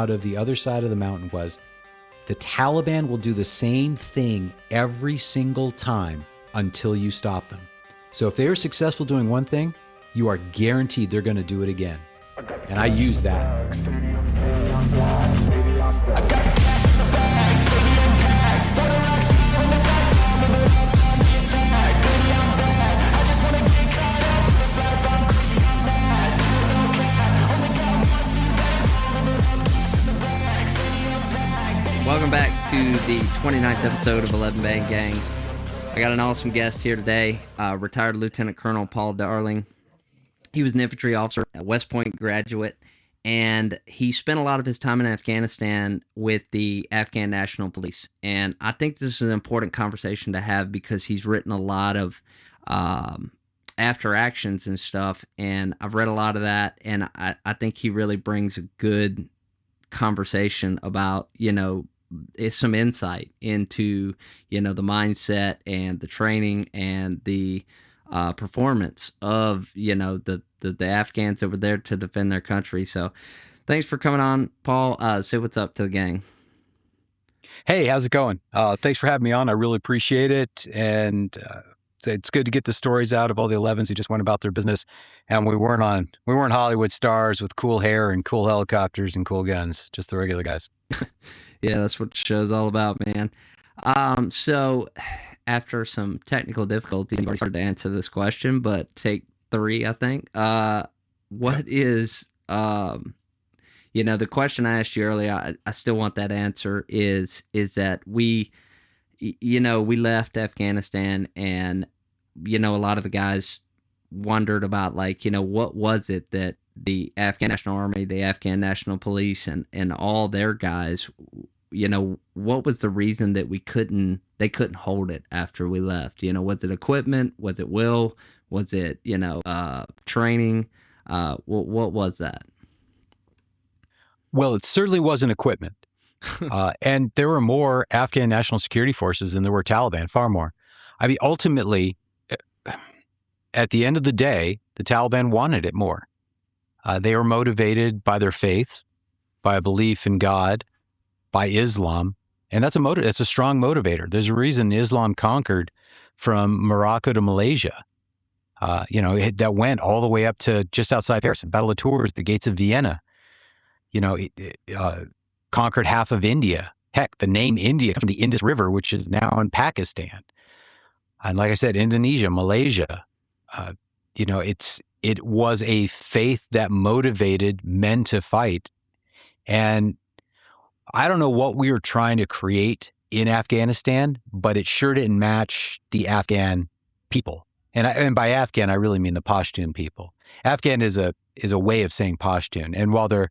out of the other side of the mountain was the Taliban will do the same thing every single time until you stop them. So if they are successful doing one thing, you are guaranteed they're going to do it again. And I use that. Welcome back to the 29th episode of 11 Bang Gang. I got an awesome guest here today, retired Lieutenant Colonel Paul Darling. He was an infantry officer, a West Point graduate, and he spent a lot of his time in Afghanistan with the Afghan National Police. And I think this is an important conversation to have because he's written a lot of after actions and stuff, and I've read a lot of that, and I think he really brings a good conversation about, it's some insight into, the mindset and the training and the performance of, the Afghans that were there to defend their country. So thanks for coming on, Paul. Say what's up to the gang. Hey, how's it going? Thanks for having me on. I really appreciate it. And it's good to get the stories out of all the 11s who just went about their business. And we weren't Hollywood stars with cool hair and cool helicopters and cool guns, just the regular guys. Yeah, that's what the show's all about, man. So after some technical difficulties, you already started to answer this question, but take 3, I think. What is, the question I asked you earlier, I still want that answer, is that we left Afghanistan and, a lot of the guys wondered about, what was it that the Afghan National Army, the Afghan National Police, and all their guys, what was the reason that they couldn't hold it after we left? Was it equipment? Was it will? Was it, training? What was that? Well, it certainly wasn't equipment. And there were more Afghan National Security Forces than there were Taliban, far more. I mean, ultimately, at the end of the day, the Taliban wanted it more. They were motivated by their faith, by a belief in God, by Islam, and that's a strong motivator. There's a reason Islam conquered from Morocco to Malaysia. That went all the way up to just outside Paris, the Battle of Tours, the gates of Vienna. Conquered half of India. Heck, the name India comes from the Indus River, which is now in Pakistan. And like I said, Indonesia, Malaysia. It was a faith that motivated men to fight. And I don't know what we were trying to create in Afghanistan, but it sure didn't match the Afghan people. And by Afghan, I really mean the Pashtun people. Afghan is a way of saying Pashtun. And while they're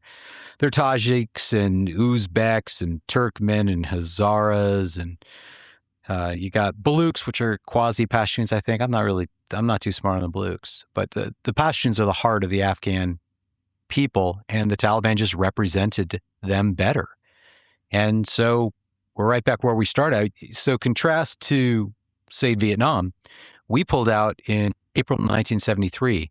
Tajiks and Uzbeks and Turkmen and Hazaras and you got Baluchs, which are quasi-Pashtuns, I think. I'm not too smart on the Baluchs. But the Pashtuns are the heart of the Afghan people, and the Taliban just represented them better. And so we're right back where we started. So contrast to, say, Vietnam, we pulled out in April 1973.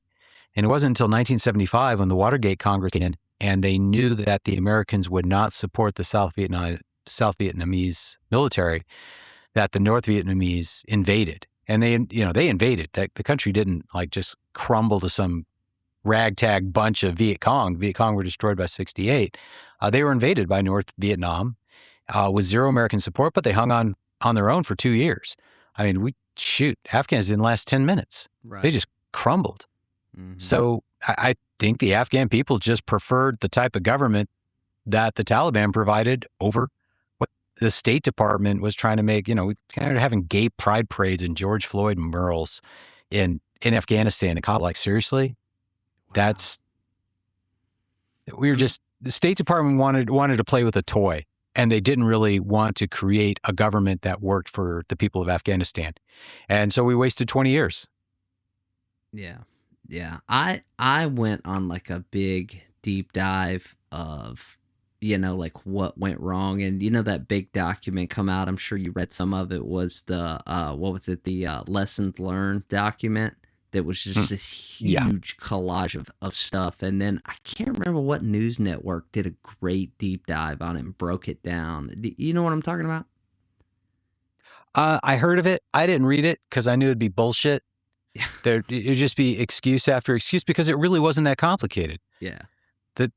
And it wasn't until 1975 when the Watergate Congress came in, and they knew that the Americans would not support the South Vietnamese military, that the North Vietnamese invaded. And they invaded. The country didn't just crumble to some ragtag bunch of Viet Cong. Viet Cong were destroyed by 1968. They were invaded by North Vietnam with zero American support, but they hung on their own for 2 years. I mean, Afghans didn't last 10 minutes. Right. They just crumbled. Mm-hmm. So I think the Afghan people just preferred the type of government that the Taliban provided over what the State Department was trying to make. We kind of having gay pride parades and George Floyd murals in Afghanistan and Kabul. Seriously? Wow. The State Department wanted to play with a toy, and they didn't really want to create a government that worked for the people of Afghanistan. And so we wasted 20 years. Yeah. Yeah. I went on a big deep dive of, what went wrong. And, that big document come out, I'm sure you read some of it, was the, the lessons learned document that was just this Yeah. huge collage of stuff. And then I can't remember what news network did a great deep dive on it and broke it down. You know what I'm talking about? I heard of it. I didn't read it because I knew it'd be bullshit. Yeah. It'd just be excuse after excuse because it really wasn't that complicated. Yeah. The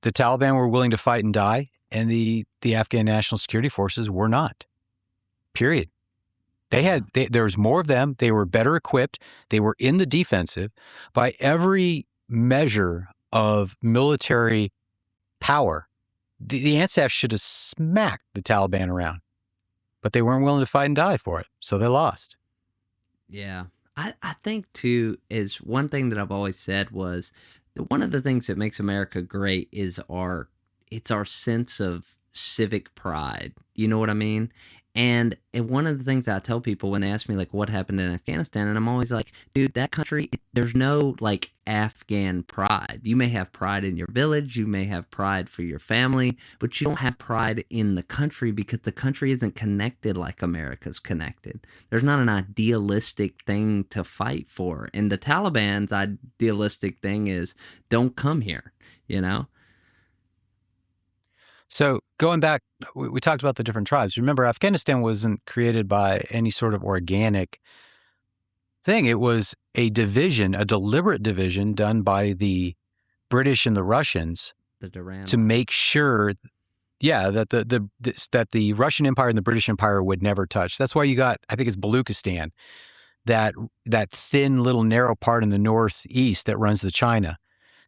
Taliban were willing to fight and die, and the Afghan National Security Forces were not. Period. There was more of them. They were better equipped. They were in the defensive. By every measure of military power, the ANSAF should have smacked the Taliban around. But they weren't willing to fight and die for it, so they lost. Yeah. I think, too, is one thing that I've always said was one of the things that makes America great is our sense of civic pride. You know what I mean? And one of the things that I tell people when they ask me, like, what happened in Afghanistan, and I'm always like, dude, that country, there's no, like, Afghan pride. You may have pride in your village, you may have pride for your family, but you don't have pride in the country because the country isn't connected like America's connected. There's not an idealistic thing to fight for. And the Taliban's idealistic thing is, don't come here, you know? So going back, we talked about the different tribes. Remember, Afghanistan wasn't created by any sort of organic thing. It was a division, a deliberate division done by the British and the Russians to make sure, that that the Russian Empire and the British Empire would never touch. That's why you got, I think it's Baluchistan, that thin little narrow part in the northeast that runs to China,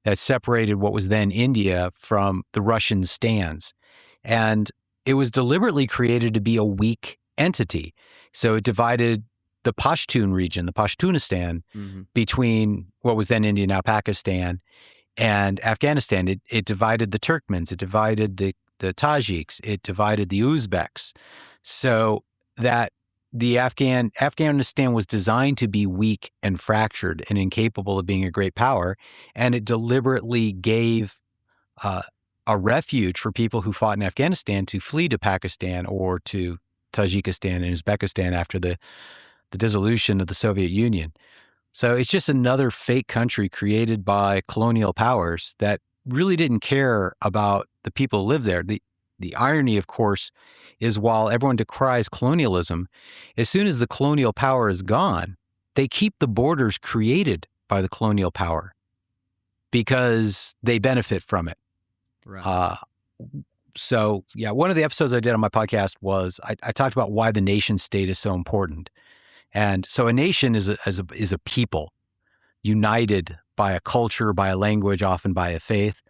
that separated what was then India from the Russian stands. And it was deliberately created to be a weak entity. So it divided the Pashtun region, the Pashtunistan, between what was then India, now Pakistan, and Afghanistan. It divided the Turkmens, it divided the Tajiks, it divided the Uzbeks. So that the Afghanistan was designed to be weak and fractured and incapable of being a great power, and it deliberately gave a refuge for people who fought in Afghanistan to flee to Pakistan or to Tajikistan and Uzbekistan after the dissolution of the Soviet Union. So it's just another fake country created by colonial powers that really didn't care about the people who live there. The irony, of course, is while everyone decries colonialism, as soon as the colonial power is gone, they keep the borders created by the colonial power because they benefit from it. Right. So, one of the episodes I did on my podcast was I talked about why the nation state is so important. And so a nation is a people united by a culture, by a language, often by a faith.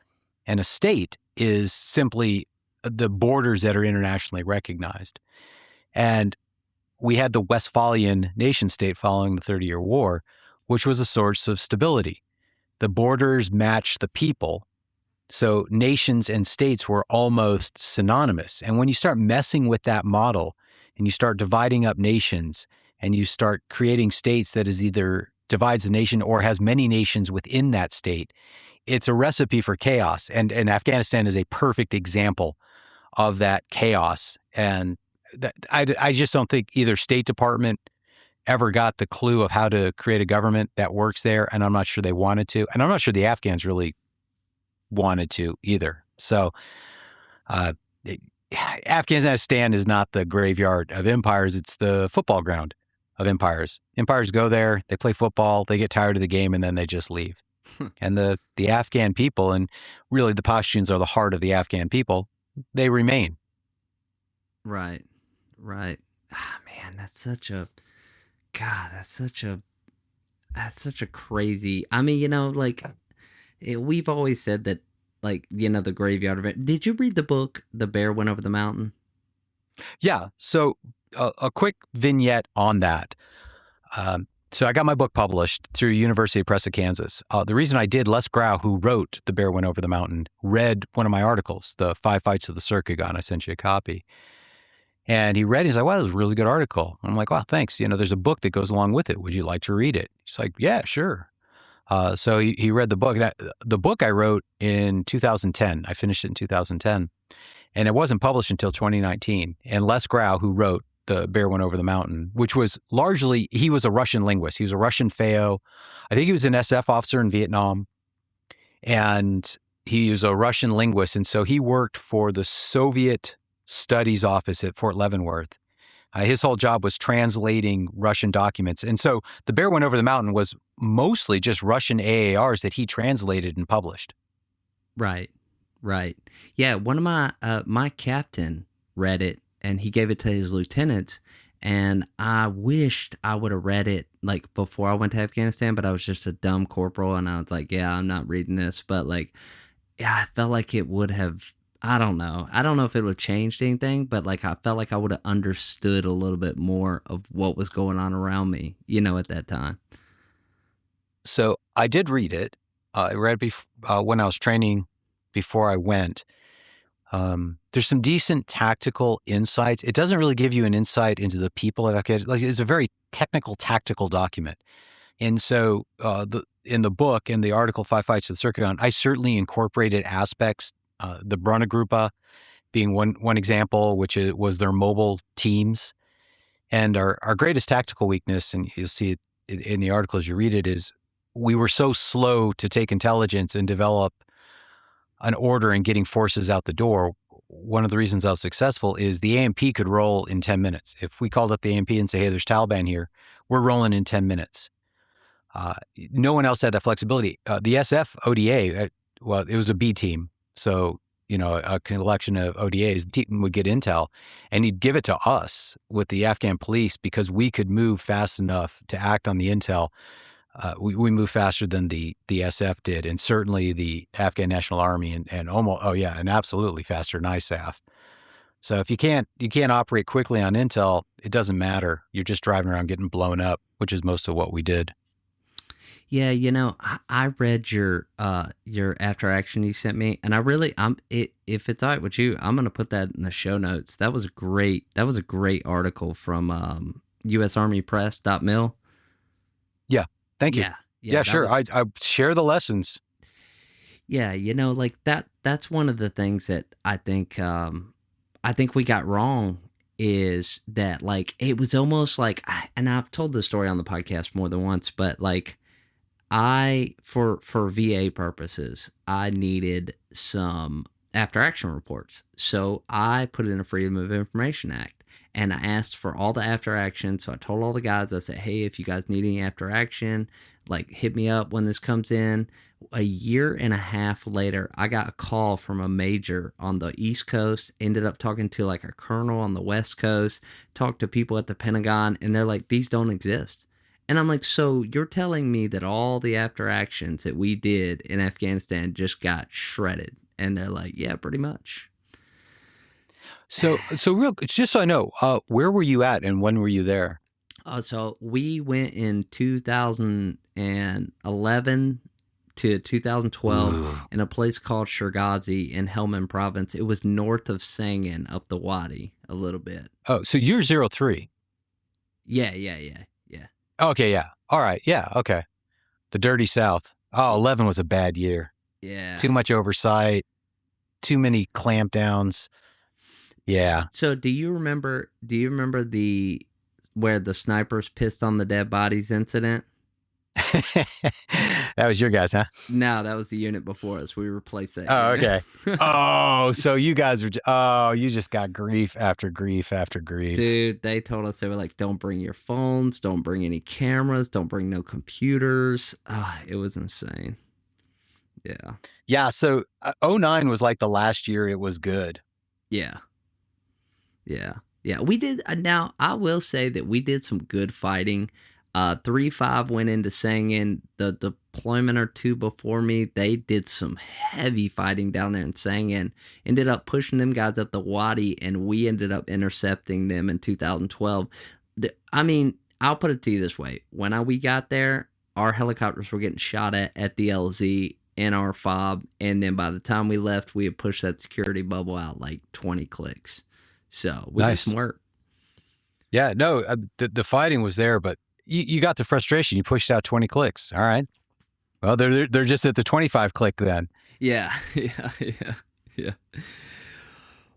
And a state is simply the borders that are internationally recognized. And we had the Westphalian nation state following the 30-Year War, which was a source of stability. The borders matched the people. So nations and states were almost synonymous. And when you start messing with that model and you start dividing up nations and you start creating states that is either divides a nation or has many nations within that state, it's a recipe for chaos. And Afghanistan is a perfect example of that chaos. And I just don't think either State Department ever got the clue of how to create a government that works there. And I'm not sure they wanted to. And I'm not sure the Afghans really wanted to either. So Afghanistan is not the graveyard of empires. It's the football ground of empires. Empires go there, they play football, they get tired of the game, and then they just leave. And the Afghan people, and really the Pashtuns are the heart of the Afghan people, they remain. Right. Ah, man, that's such a crazy, I mean, we've always said that, the graveyard of it. Did you read the book, The Bear Went Over the Mountain? Yeah. So a quick vignette on that. So I got my book published through University Press of Kansas. The reason I did, Les Grau, who wrote The Bear Went Over the Mountain, read one of my articles, The 5 Fights of the Circagon. I sent you a copy. And he read it. He's like, wow, that was a really good article. I'm like, wow, thanks. There's a book that goes along with it. Would you like to read it? He's like, yeah, sure. So he read the book. The book I wrote in 2010. I finished it in 2010. And it wasn't published until 2019. And Les Grau, who wrote the bear went over the mountain, which was largely, he was a Russian linguist. He was a Russian FAO. I think he was an SF officer in Vietnam. And he was a Russian linguist. And so he worked for the Soviet Studies Office at Fort Leavenworth. His whole job was translating Russian documents. And so the bear went over the mountain was mostly just Russian AARs that he translated and published. Right. Yeah, one of my captain read it, and he gave it to his lieutenants, and I wished I would have read it like before I went to Afghanistan, but I was just a dumb corporal, and I was like, yeah, I'm not reading this. But like, yeah, I felt like it would have, I don't know if it would have changed anything, but like I felt like I would have understood a little bit more of what was going on around me, at that time. So I did read it. I read it when I was training before I went. There's some decent tactical insights. It doesn't really give you an insight into the people of Afghanistan. Like, it's a very technical, tactical document. And so in the book, in the article, Five Fights to the Circuit, I certainly incorporated aspects, the Brunagrupa being one example, which was their mobile teams. And our greatest tactical weakness, and you'll see it in the article as you read it, is we were so slow to take intelligence and develop an order and getting forces out the door. One of the reasons I was successful is the AMP could roll in 10 minutes. If we called up the AMP and say, hey, there's Taliban here, we're rolling in 10 minutes. No one else had that flexibility. The SF ODA, well, it was a B team. So, a collection of ODAs, the team would get intel and he'd give it to us with the Afghan police because we could move fast enough to act on the intel. We moved faster than the SF did, and certainly the Afghan National Army, and almost, and absolutely faster than ISAF. So if you can't operate quickly on intel, it doesn't matter. You're just driving around getting blown up, which is most of what we did. Yeah, I read your after action you sent me, and if it's all right with you, I'm gonna put that in the show notes. That was a great article from U.S. Army Press.mil. Yeah. Thank you. Yeah, sure. I share the lessons. Yeah, like that's one of the things that I think we got wrong is that like it was almost like, and I've told this story on the podcast more than once, but like for VA purposes, I needed some after action reports. So I put in a Freedom of Information Act. And I asked for all the after action. So I told all the guys, I said, hey, if you guys need any after action, like hit me up when this comes in. A year and a half later, I got a call from a major on the East Coast, ended up talking to like a colonel on the West Coast, talked to people at the Pentagon, and they're like, these don't exist. And I'm like, so you're telling me that all the after actions that we did in Afghanistan just got shredded? And they're like, yeah, pretty much. So just so I know, where were you at and when were you there? So we went in 2011 to 2012 in a place called Shergazi in Helmand province. It was north of Sangin, up the Wadi a little bit. Oh, so you're 03. Yeah. Okay, yeah. All right, yeah, okay. The dirty South. Oh, 11 was a bad year. Yeah. Too much oversight, too many clampdowns. Yeah. So do you remember where the snipers pissed on the dead bodies incident? That was your guys, huh? No, that was the unit before us. We replaced that. Oh, okay. Oh, so you guys were, you just got grief after grief after grief. Dude, they told us, they were like, don't bring your phones, don't bring any cameras, don't bring no computers. It was insane. Yeah. Yeah, so 09 was like the last year it was good. Yeah. We did. Now, I will say that we did some good fighting. 3-5 went into Sangin. The deployment or two before me, they did some heavy fighting down there in Sangin. Ended up pushing them guys up the Wadi, and we ended up intercepting them in 2012. I mean, I'll put it to you this way. When we got there, our helicopters were getting shot at the LZ in our fob, and then by the time we left, we had pushed that security bubble out like 20 clicks. So we did some work. Yeah, no, the fighting was there, but you got the frustration. You pushed out 20 clicks. All right. Well, they're just at the 25 click then. Yeah.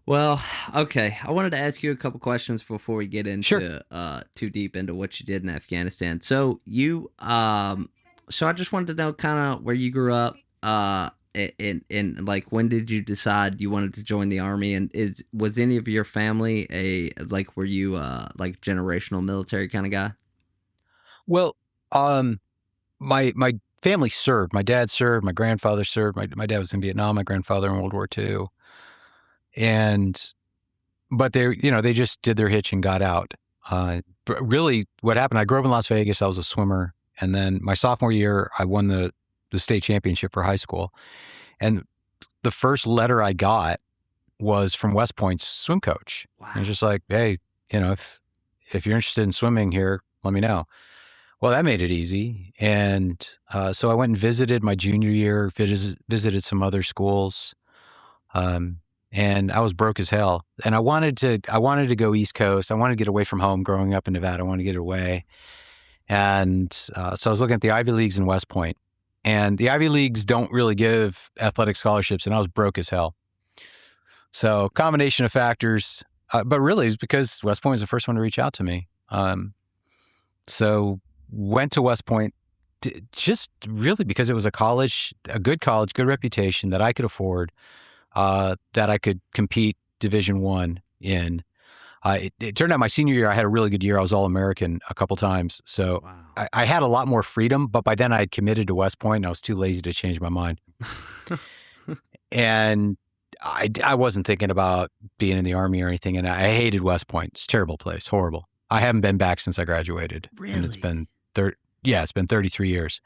Well, okay. I wanted to ask you a couple questions before we get Sure. into too deep into what you did in Afghanistan. So I just wanted to know kind of where you grew up, and like when did you decide you wanted to join the army, and was any of your family were you like generational military kind of guy? Well, um, my family served. My dad served. My grandfather served. My dad was in Vietnam. My grandfather in World War II. And but they just did their hitch and got out. But really, what happened? I grew up in Las Vegas. I was a swimmer, and then my sophomore year, I won the state championship for high school. And the first letter I got was from West Point's swim coach. Wow. And it's just like, hey, if you're interested in swimming here, let me know. Well, that made it easy. And so I went and visited my junior year, visited some other schools. And I was broke as hell. And I wanted to go East Coast. I wanted to get away from home growing up in Nevada. I wanted to get away. And so I was looking at the Ivy Leagues in West Point. And the Ivy Leagues don't really give athletic scholarships, and I was broke as hell. So combination of factors, but really it's because West Point was the first one to reach out to me. So went to West Point just really because it was a college, good reputation that I could afford, that I could compete Division I in. It turned out my senior year, I had a really good year. I was All-American a couple times. So Wow. I had a lot more freedom, but by then I had committed to West Point and I was too lazy to change my mind. And I wasn't thinking about being in the Army or anything. And I hated West Point. It's a terrible place, horrible. I haven't been back since I graduated. Really? And it's been 33 years.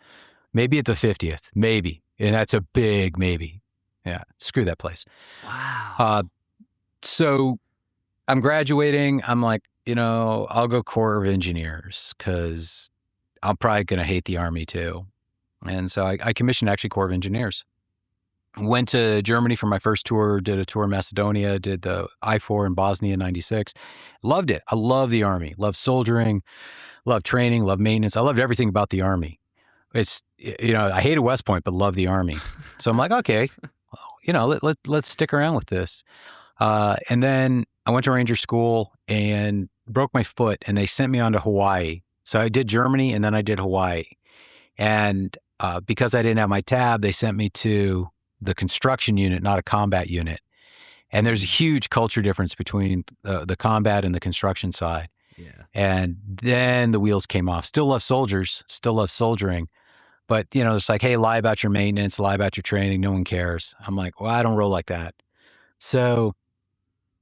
Maybe at the 50th, maybe. And that's a big maybe. Yeah, screw that place. Wow. So I'm graduating. I'm like, I'll go Corps of Engineers because I'm probably going to hate the Army too. And so I commissioned actually Corps of Engineers. Went to Germany for my first tour, did a tour in Macedonia, did the I-4 in Bosnia in 96. Loved it. I love the Army. Love soldiering, love training, love maintenance. I loved everything about the Army. It's, I hated West Point, but love the Army. So I'm like, okay, let's stick around with this. And then I went to Ranger School and broke my foot, and they sent me on to Hawaii. So I did Germany, and then I did Hawaii. And because I didn't have my tab, they sent me to the construction unit, not a combat unit. And there's a huge culture difference between the combat and the construction side. Yeah. And then the wheels came off. Still love soldiers, still love soldiering. But, it's like, hey, lie about your maintenance, lie about your training. No one cares. I'm like, well, I don't roll like that. So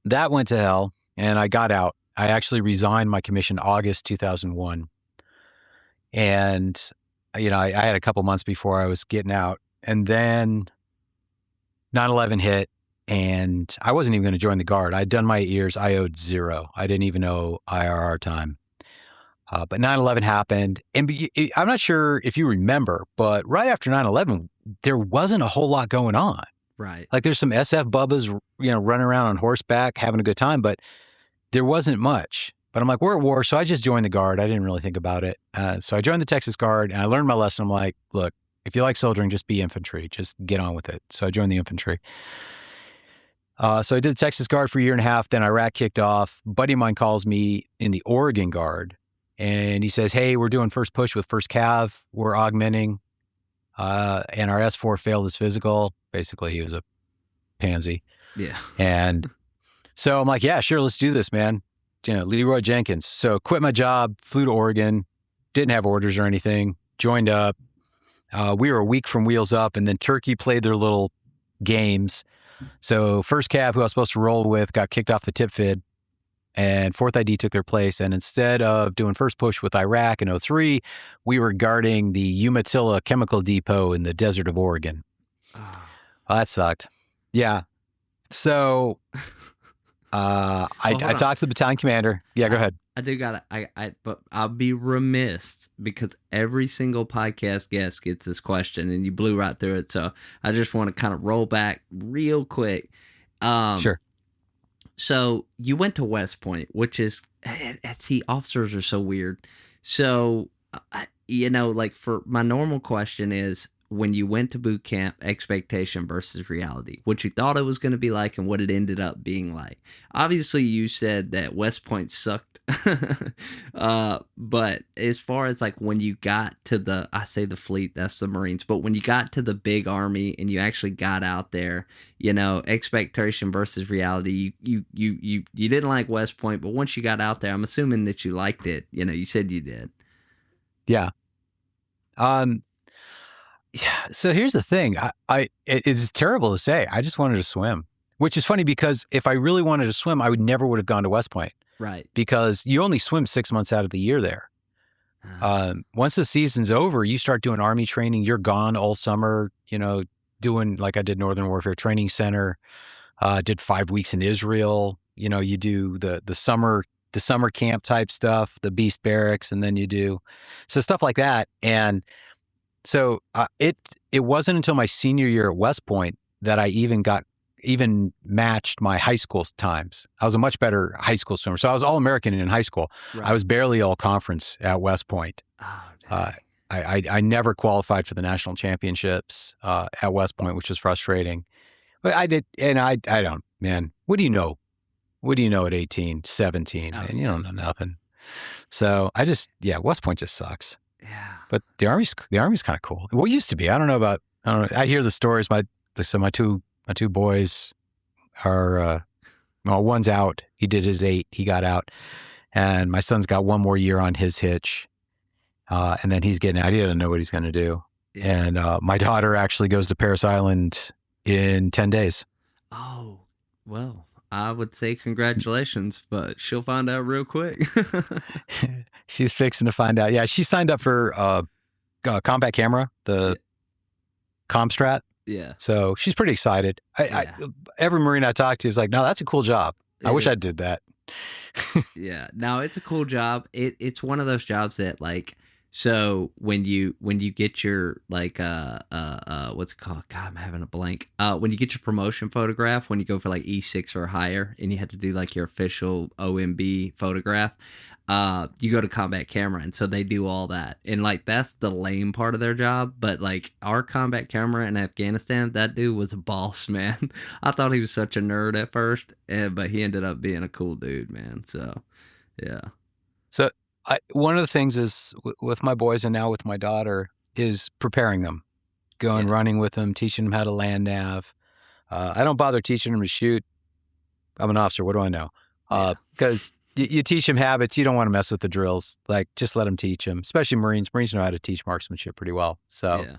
that went to hell, and I got out. I actually resigned my commission August 2001. And, I had a couple months before I was getting out. And then 9/11 hit, and I wasn't even going to join the Guard. I'd done my 8 years. I owed zero. I didn't even owe IRR time. But 9/11 happened. And I'm not sure if you remember, but right after 9/11, there wasn't a whole lot going on. Right. Like there's some SF bubbas, running around on horseback, having a good time, but there wasn't much. But I'm like, we're at war, so I just joined the Guard. I didn't really think about it. So I joined the Texas Guard, and I learned my lesson. I'm like, look, if you like soldiering, just be infantry. Just get on with it. So I joined the infantry. So I did the Texas Guard for a year and a half. Then Iraq kicked off. A buddy of mine calls me in the Oregon Guard, and he says, hey, we're doing first push with 1st Cav. We're augmenting, and our S4 failed his physical. Basically, he was a pansy. Yeah. And so I'm like, yeah, sure, let's do this, man. Leroy Jenkins. So quit my job, flew to Oregon, didn't have orders or anything, joined up. We were a week from wheels up, and then Turkey played their little games. So 1st Cav, who I was supposed to roll with, got kicked off the tip fid, and 4th ID took their place. And instead of doing first push with Iraq in 2003, we were guarding the Umatilla chemical depot in the desert of Oregon. Oh. Oh, that sucked. Yeah. So I talked to the battalion commander. Yeah, go ahead. I do gotta, but I'll be remiss because every single podcast guest gets this question, and you blew right through it. So I just want to kind of roll back real quick. Sure. So you went to West Point, which is, see, officers are so weird. So, like for my normal question is, when you went to boot camp, expectation versus reality, what you thought it was going to be like and what it ended up being like. Obviously, you said that West Point sucked. But as far as like when you got to I say the fleet, that's the Marines, but when you got to the big army and you actually got out there, expectation versus reality, you didn't like West Point, but once you got out there, I'm assuming that you liked it. You said you did. Yeah. Yeah. So here's the thing. It's terrible to say. I just wanted to swim, which is funny because if I really wanted to swim, I would have gone to West Point. Right. Because you only swim 6 months out of the year there. Once the season's over, you start doing Army training. You're gone all summer, doing like I did Northern Warfare Training Center, did 5 weeks in Israel. You do the summer camp type stuff, the Beast Barracks, and then you do so stuff like that. And so it wasn't until my senior year at West Point that I even matched my high school times. I was a much better high school swimmer. So I was All-American in high school. Right. I was barely All-Conference at West Point. Oh, I never qualified for the national championships at West Point, which was frustrating. But I did, and I don't, man. What do you know? What do you know at 18, 17? Man, you don't know nothing. So West Point just sucks. Yeah. But the Army's kind of cool. Well, it used to be. I don't know. I hear the stories. My two boys are, one's out. He did his 8. He got out. And my son's got 1 more year on his hitch. And then he's getting out. He doesn't know what he's going to do. Yeah. And my daughter actually goes to Parris Island in 10 days. Oh, well, I would say congratulations, but she'll find out real quick. She's fixing to find out. Yeah, she signed up for combat camera, the Comstrat. Yeah. So she's pretty excited. Every Marine I talk to is like, no, that's a cool job. I wish I did that. Yeah. No, it's a cool job. It's one of those jobs that like, so when you get your like what's it called? God, I'm having a blank. When you get your promotion photograph, when you go for like E6 or higher, and you have to do like your official OMB photograph, you go to combat camera, and so they do all that, and like that's the lame part of their job. But like our combat camera in Afghanistan, that dude was a boss, man. I thought he was such a nerd at first, but he ended up being a cool dude, man. So yeah. So one of the things is with my boys and now with my daughter is preparing them, going running with them, teaching them how to land nav. I don't bother teaching them to shoot. I'm an officer. What do I know? Because you teach them habits. You don't want to mess with the drills. Like just let them teach them, especially Marines. Marines know how to teach marksmanship pretty well. So,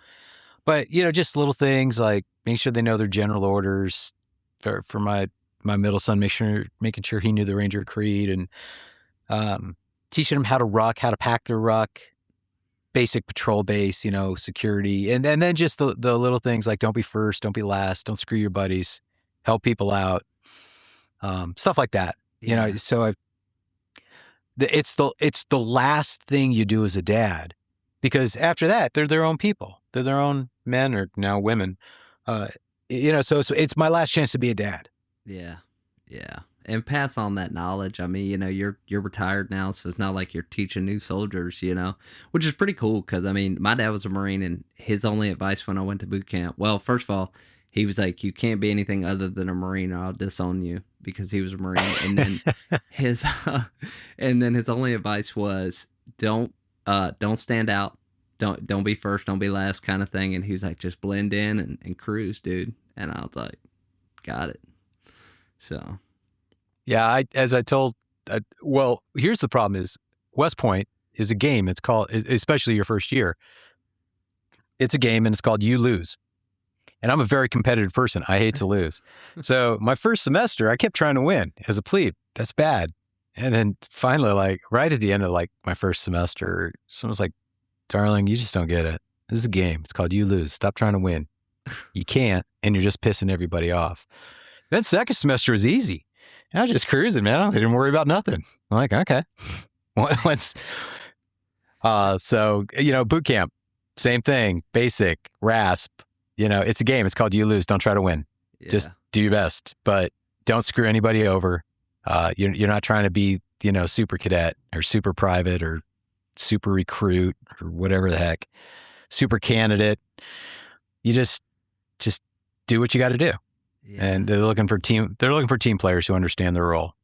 but just little things like making sure they know their general orders. For my middle son, making sure he knew the Ranger Creed and teaching them how to ruck, how to pack their ruck, basic patrol base, security. And then just the little things like don't be first, don't be last, don't screw your buddies, help people out, stuff like that. So it's the last thing you do as a dad, because after that, they're their own people. They're their own men or now women. So it's my last chance to be a dad. Yeah. Yeah. And pass on that knowledge. I mean, you're retired now, so it's not like you're teaching new soldiers, which is pretty cool. Because I mean, my dad was a Marine, and his only advice when I went to boot camp, well, first of all, he was like, "You can't be anything other than a Marine, or I'll disown you," because he was a Marine. And then his only advice was, "Don't stand out, don't be first, don't be last," kind of thing. And he was like, "Just blend in and cruise, dude." And I was like, "Got it." So. Yeah, here's the problem is West Point is a game. It's called, especially your first year, it's a game and it's called You Lose. And I'm a very competitive person. I hate to lose. So my first semester, I kept trying to win as a plebe. That's bad. And then finally, like right at the end of like my first semester, someone's like, "Darling, you just don't get it. This is a game. It's called You Lose. Stop trying to win. You can't, and you're just pissing everybody off." Then second semester was easy. And I was just cruising, man. I didn't worry about nothing. I'm like, okay. So, boot camp, same thing, basic, RASP, it's a game. It's called You Lose. Don't try to win. Yeah. Just do your best, but don't screw anybody over. You're not trying to be, super cadet or super private or super recruit or whatever the heck, super candidate. you just do what you got to do. Yeah. And they're looking for team players who understand their role.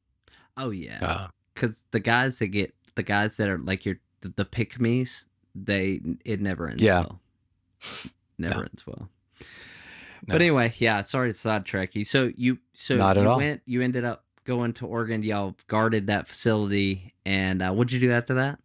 Oh yeah. Because the guys that are like the pick-me's, it never ends well. Never ends well. No. But anyway, yeah, sorry to sidetrack you. So you ended up going to Oregon, y'all guarded that facility, and what'd you do after that?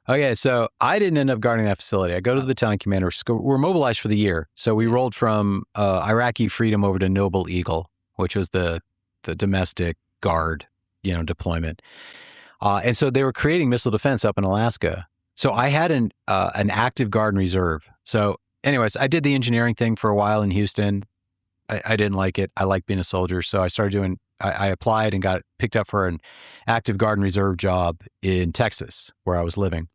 Okay, so I didn't end up guarding that facility. I go to the battalion commander. We're mobilized for the year. So we rolled from Iraqi Freedom over to Noble Eagle, which was the domestic guard, deployment. And so they were creating missile defense up in Alaska. So I had an active guard and reserve. So anyways, I did the engineering thing for a while in Houston. I didn't like it. I like being a soldier. So I started doing, I applied and got picked up for an active guard and reserve job in Texas, where I was living.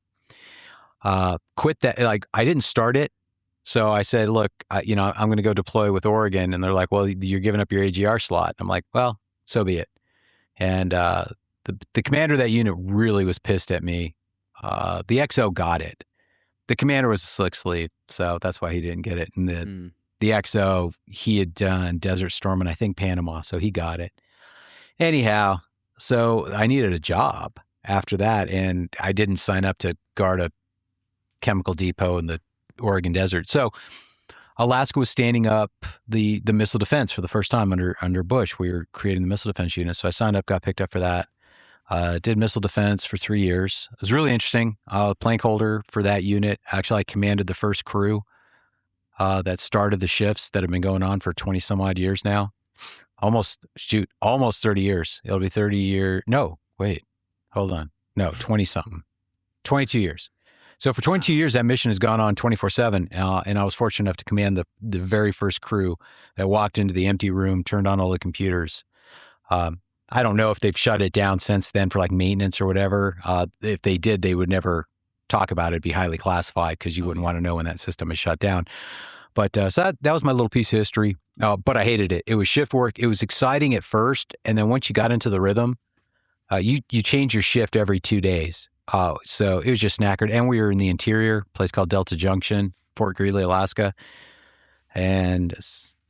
Quit that. Like, I didn't start it. So I said, look, I'm going to go deploy with Oregon. And they're like, well, you're giving up your AGR slot. I'm like, well, so be it. And the commander of that unit really was pissed at me. The XO got it. The commander was a slick sleeve, so that's why he didn't get it. And the XO, he had done Desert Storm and I think Panama, so he got it. Anyhow, so I needed a job after that, and I didn't sign up to guard a chemical depot in the Oregon desert. So Alaska was standing up the missile defense for the first time under Bush. We were creating the missile defense unit, so I signed up, got picked up for that. Did missile defense for 3 years. It was really interesting. Plank holder for that unit. Actually, I commanded the first crew that started the shifts that have been going on for 20 some odd years now. Almost 30 years. It'll be 30 years. No, wait, hold on. No, 20 something. 22 years. So for 22 years, that mission has gone on 24/7. And I was fortunate enough to command the very first crew that walked into the empty room, turned on all the computers. I don't know if they've shut it down since then for like maintenance or whatever. If they did, they would never talk about it. It'd be highly classified because you wouldn't want to know when that system is shut down. But so that was my little piece of history. But I hated it. It was shift work. It was exciting at first. And then once you got into the rhythm, you change your shift every 2 days. So it was just knackered. And we were in the interior, a place called Delta Junction, Fort Greely, Alaska. And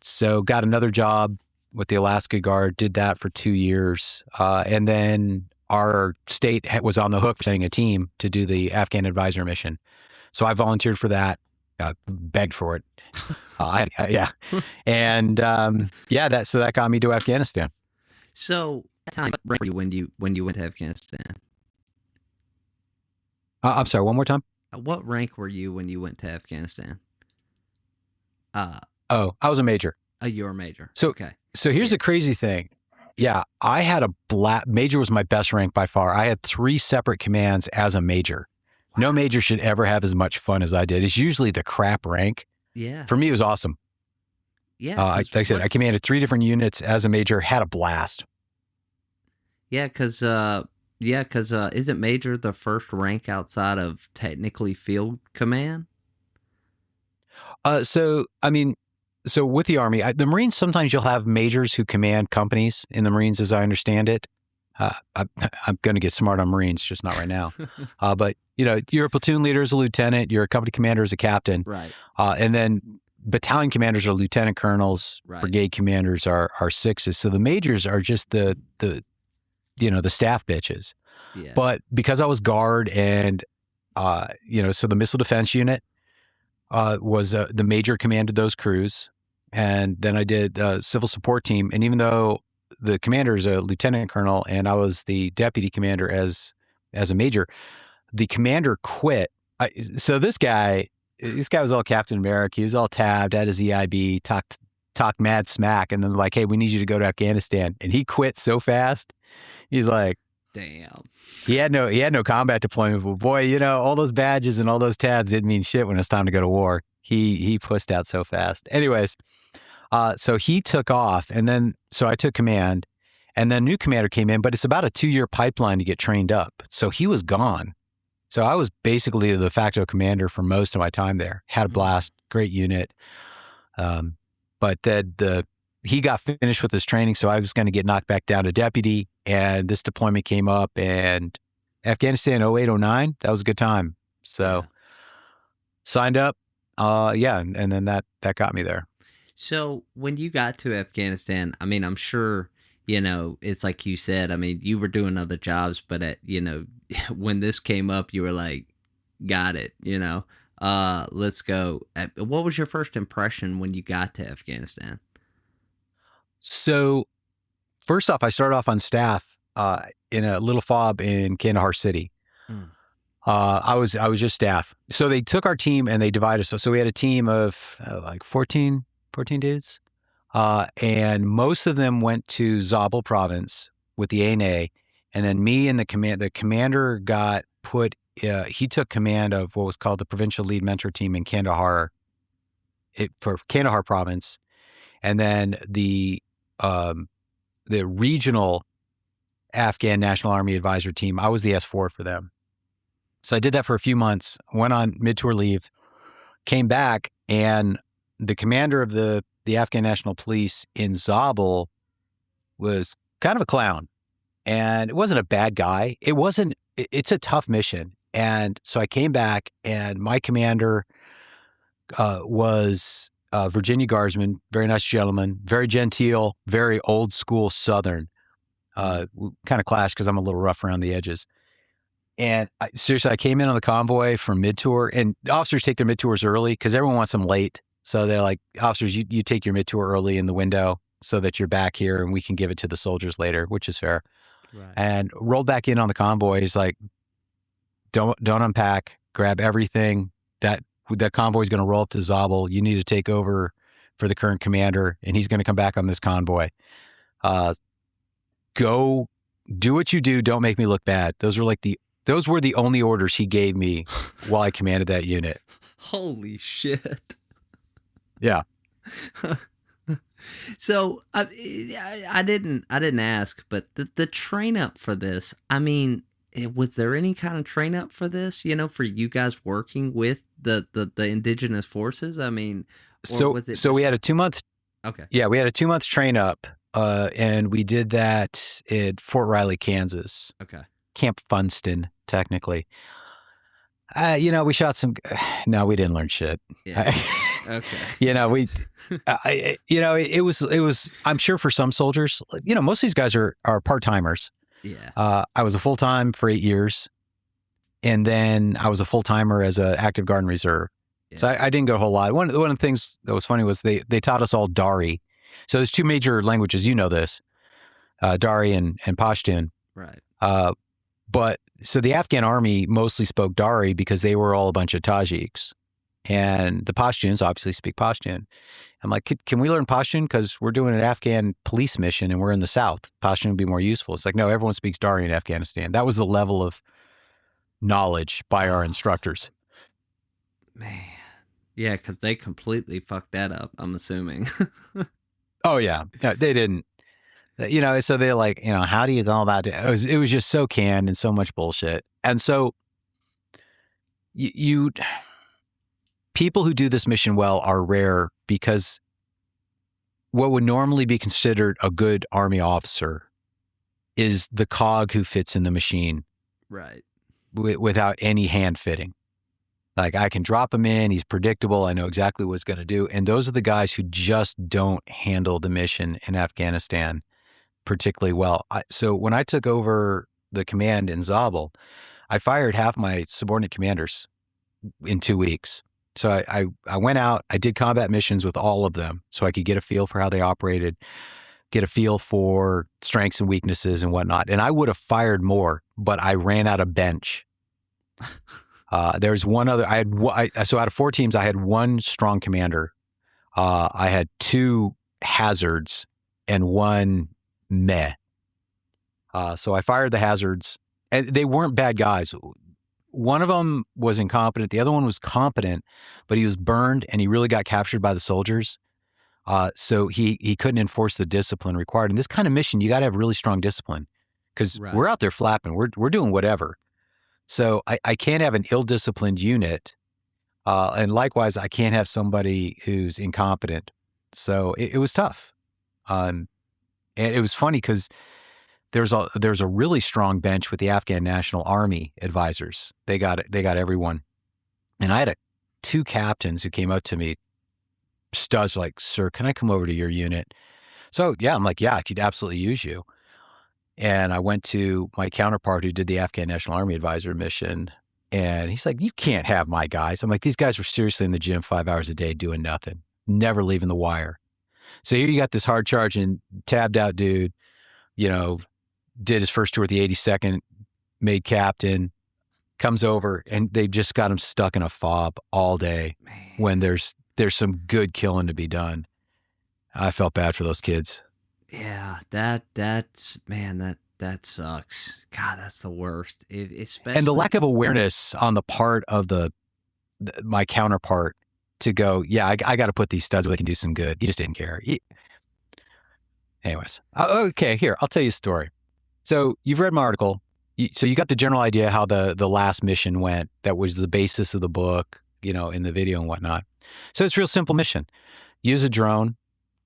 so got another job with the Alaska Guard, did that for 2 years. And then our state was on the hook for sending a team to do the Afghan advisor mission. So I volunteered for that, begged for it. Yeah. And so that got me to Afghanistan. So time when you went to Afghanistan? I'm sorry, one more time? What rank were you when you went to Afghanistan? I was a major. You were a major. So, okay. So here's the crazy thing. Yeah, I had major was my best rank by far. I had 3 separate commands as a major. Wow. No major should ever have as much fun as I did. It's usually the crap rank. Yeah. For me, it was awesome. Yeah. Like I said, I commanded 3 different units as a major, had a blast. Yeah, because isn't major the first rank outside of technically field command? So with the Army, the Marines, sometimes you'll have majors who command companies in the Marines, as I understand it. I'm going to get smart on Marines, just not right now. But, you're a platoon leader as a lieutenant, you're a company commander as a captain. Right. And then battalion commanders are lieutenant colonels, right. Brigade commanders are sixes. So the majors are just the staff bitches. Yeah. But because I was guard and, so the missile defense unit was the major commanded those crews. And then I did civil support team. And even though the commander is a lieutenant colonel and I was the deputy commander as a major, the commander quit. So this guy was all Captain America. He was all tabbed, had his EIB, talked mad smack. And then like, hey, we need you to go to Afghanistan. And he quit so fast. He's like, damn. He had no combat deployment, but boy, all those badges and all those tabs didn't mean shit when it's time to go to war. He pussed out so fast. Anyways, so he took off, and then so I took command, and then new commander came in, but it's about a 2-year pipeline to get trained up. So he was gone. So I was basically the de facto commander for most of my time there. Had a blast, great unit. But then he got finished with his training, so I was going to get knocked back down to deputy, and this deployment came up, and Afghanistan 08, 09, that was a good time. So signed up, Yeah, and then that got me there. So when you got to Afghanistan, I mean, I'm sure, it's like you said, I mean, you were doing other jobs, but when this came up, you were like, got it, let's go. What was your first impression when you got to Afghanistan? So first off, I started off on staff in a little fob in Kandahar City. Mm. I was just staff. So they took our team and they divided us. So we had a team of like 14 dudes. And most of them went to Zabul province with the ANA. And then me and the commander got put, he took command of what was called the Provincial Lead Mentor Team in Kandahar, for Kandahar province. And then the regional Afghan National Army Advisor Team, I was the S4 for them. So I did that for a few months, went on mid-tour leave, came back, and the commander of the Afghan National Police in Zabul was kind of a clown. And it wasn't a bad guy. It's a tough mission. And so I came back, and my commander was Virginia Guardsman, very nice gentleman, very genteel, very old school Southern. Kind of clashed because I'm a little rough around the edges. And seriously, I came in on the convoy from mid-tour, and officers take their mid-tours early because everyone wants them late. So they're like, officers, you take your mid-tour early in the window so that you're back here and we can give it to the soldiers later, which is fair. Right. And rolled back in on the convoy. He's like, don't unpack, grab everything. That convoy is going to roll up to Zabul. You need to take over for the current commander, and he's going to come back on this convoy. Go do what you do. Don't make me look bad. Those were the only orders he gave me while I commanded that unit. Holy shit. Yeah. So I didn't ask, but the train up for this, I mean, was there any kind of train up for this, for you guys working with the indigenous forces? I mean, was it we had a 2-month. Okay. Yeah, we had a 2-month train up, and we did that at Fort Riley, Kansas. Okay. Camp Funston, technically. We shot some. No, we didn't learn shit. Yeah. Okay. It was. I'm sure for some soldiers, most of these guys are part timers. Yeah. I was a full time for 8 years, and then I was a full timer as an active guard and reserve. Yeah. So I didn't go a whole lot. One of the things that was funny was they taught us all Dari. So there's 2 major languages. You know this, Dari and Pashtun. Right. But so the Afghan army mostly spoke Dari because they were all a bunch of Tajiks. And the Pashtuns obviously speak Pashtun. I'm like, can we learn Pashtun? Because we're doing an Afghan police mission and we're in the South. Pashtun would be more useful. It's like, no, everyone speaks Dari in Afghanistan. That was the level of knowledge by our instructors. Man. Yeah, because they completely fucked that up, I'm assuming. Oh, yeah. No, they didn't. So they're like, how do you go about it? It was just so canned and so much bullshit. And so people who do this mission well are rare because what would normally be considered a good army officer is the cog who fits in the machine. Right. Without any hand fitting. Like, I can drop him in. He's predictable. I know exactly what he's going to do. And those are the guys who just don't handle the mission in Afghanistan particularly well. So when I took over the command in Zabul, I fired half my subordinate commanders in 2 weeks. So I went out, I did combat missions with all of them so I could get a feel for how they operated, get a feel for strengths and weaknesses and whatnot. And I would have fired more, but I ran out of bench. There's one other, so out of 4 teams, I had 1 strong commander. I had 2 hazards and 1 meh. So I fired the hazards, and they weren't bad guys. One of them was incompetent. The other one was competent, but he was burned and he really got captured by the soldiers. So he couldn't enforce the discipline required. In this kind of mission, you got to have really strong discipline because we're out there flapping. We're doing whatever. So I can't have an ill-disciplined unit. And likewise, I can't have somebody who's incompetent. So it was tough. And it was funny because there's a really strong bench with the Afghan National Army advisors. They got everyone. And I had 2 captains who came up to me, studs, like, "Sir, can I come over to your unit?" So, yeah, I'm like, "Yeah, I could absolutely use you." And I went to my counterpart who did the Afghan National Army Advisor mission, and he's like, "You can't have my guys." I'm like, "These guys were seriously in the gym 5 hours a day doing nothing, never leaving the wire." So here you got this hard charging, tabbed out dude, you know, did his first tour at the 82nd, made captain, comes over, and they've just got him stuck in a fob all day. Man. When there's some good killing to be done. I felt bad for those kids. Yeah, that's man, that sucks. God, that's the worst. Especially, And the lack of awareness on the part of my counterpart to go, yeah, I got to put these studs where they can do some good. He just didn't care. Anyways, okay, here, I'll tell you a story. So you've read my article. So you got the general idea how the last mission went. That was the basis of the book, in the video and whatnot. So it's a real simple mission. Use a drone,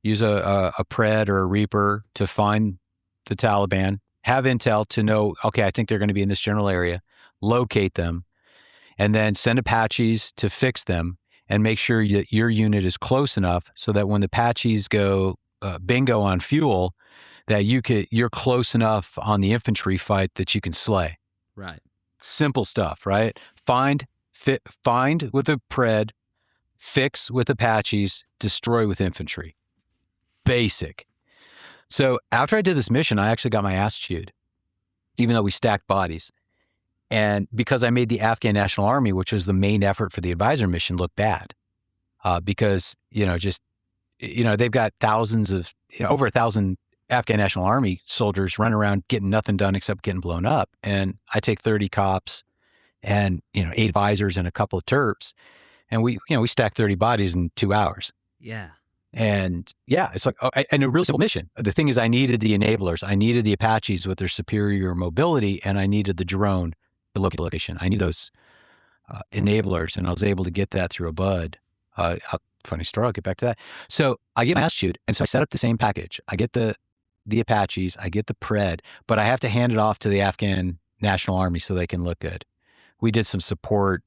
use a Pred or a Reaper to find the Taliban, have intel to know, okay, I think they're going to be in this general area, locate them, and then send Apaches to fix them and make sure that your unit is close enough so that when the Apaches go bingo on fuel, that you're close enough on the infantry fight that you can slay. Right. Simple stuff, right? Find with a Pred, fix with Apaches, destroy with infantry. Basic. So after I did this mission, I actually got my ass chewed, even though we stacked bodies. And because I made the Afghan National Army, which was the main effort for the advisor mission, look bad. Because, they've got thousands of, over 1,000 Afghan National Army soldiers running around getting nothing done except getting blown up. And I take 30 cops and, 8 advisors and a couple of Terps. And we stacked 30 bodies in 2 hours. Yeah. And yeah, it's like, and a real simple mission. The thing is, I needed the enablers. I needed the Apaches with their superior mobility, and I needed the drone to locate the location. I need those enablers, and I was able to get that through a bud. Funny story, I'll get back to that. So I get my ass chewed, and so I set up the same package. I get the Apaches, I get the Pred, but I have to hand it off to the Afghan National Army so they can look good. We did some support.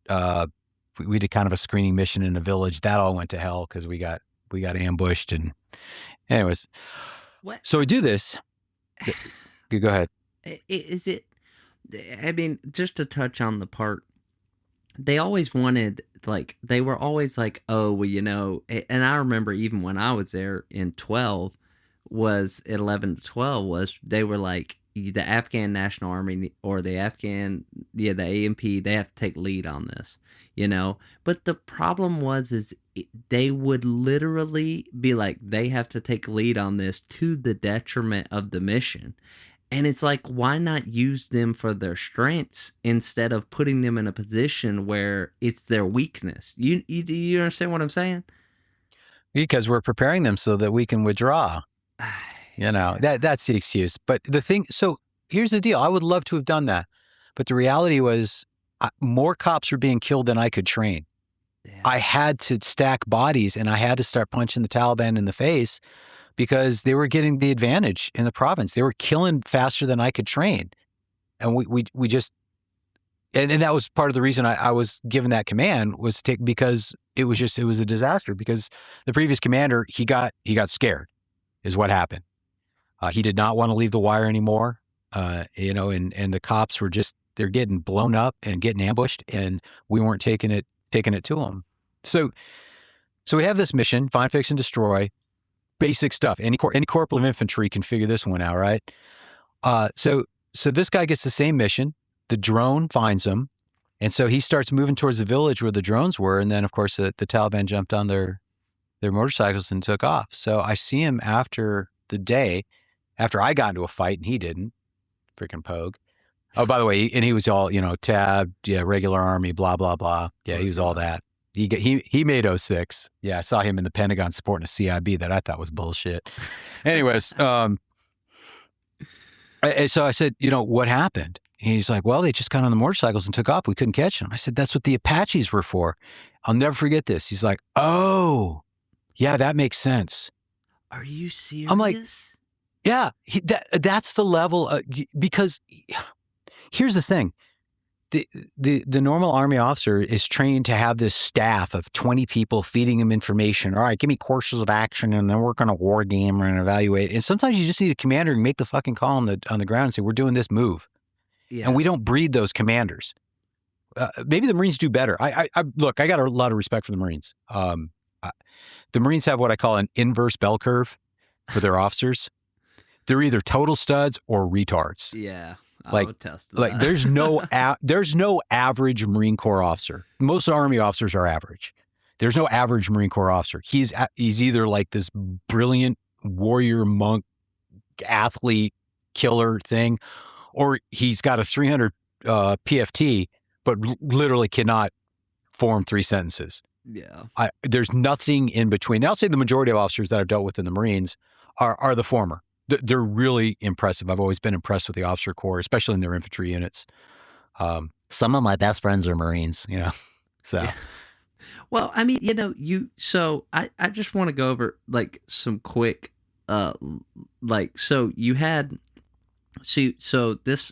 We did kind of a screening mission in a village. That all went to hell because we got ambushed. And anyways, what? So we do this. Go ahead. Is it? I mean, just to touch on the part, they always wanted, like, they were always like, oh, well, and I remember even when I was there in 12, was 11 to 12, was they were like, the Afghan National Army or the Afghan, the AMP, they have to take lead on this, But the problem is they would literally be like, they have to take lead on this to the detriment of the mission. And it's like, why not use them for their strengths instead of putting them in a position where it's their weakness? You understand what I'm saying? Because we're preparing them so that we can withdraw. That's the excuse. But the thing, so here's the deal. I would love to have done that. But the reality was more cops were being killed than I could train. Yeah. I had to stack bodies, and I had to start punching the Taliban in the face because they were getting the advantage in the province. They were killing faster than I could train. And we just, and that was part of the reason I was given that command, was to take, because it was a disaster, because the previous commander, he got scared is what happened. He did not want to leave the wire anymore. And the cops were they're getting blown up and getting ambushed, and we weren't taking it to them. So we have this mission, find, fix, and destroy. Basic stuff. Any corporal of infantry can figure this one out, right? So this guy gets the same mission. The drone finds him, and so he starts moving towards the village where the drones were. And then, of course, the Taliban jumped on their motorcycles and took off. So I see him after the day, after I got into a fight and he didn't. Freaking pogue. Oh, by the way, and he was all, tabbed, regular army, blah, blah, blah. Yeah, he was all that. He made 06. Yeah, I saw him in the Pentagon supporting a CIB that I thought was bullshit. Anyways, so I said, what happened? And he's like, well, they just got on the motorcycles and took off. We couldn't catch them. I said, that's what the Apaches were for. I'll never forget this. He's like, oh, yeah, that makes sense. Are you serious? I'm like, yeah, that's the level because here's the thing. the normal Army officer is trained to have this staff of 20 people feeding him information. All right, give me courses of action, and then we're going to war game and evaluate. And sometimes you just need a commander to make the fucking call on the ground and say, we're doing this move. Yeah. And we don't breed those commanders. Maybe the Marines do better. Look, I got a lot of respect for the Marines. The Marines have what I call an inverse bell curve for their officers. They're either total studs or retards. Yeah. Like there's no average Marine Corps officer. Most Army officers are average. There's no average Marine Corps officer. He's either like this brilliant warrior monk athlete killer thing, or he's got a 300 PFT, but literally cannot form 3 sentences. Yeah. There's nothing in between. Now, I'll say the majority of officers that I've dealt with in the Marines are the former. They're really impressive. I've always been impressed with the officer corps, especially in their infantry units. Some of my best friends are Marines, so. Yeah. Well, I mean, so I just want to go over like some quick, so you had, so this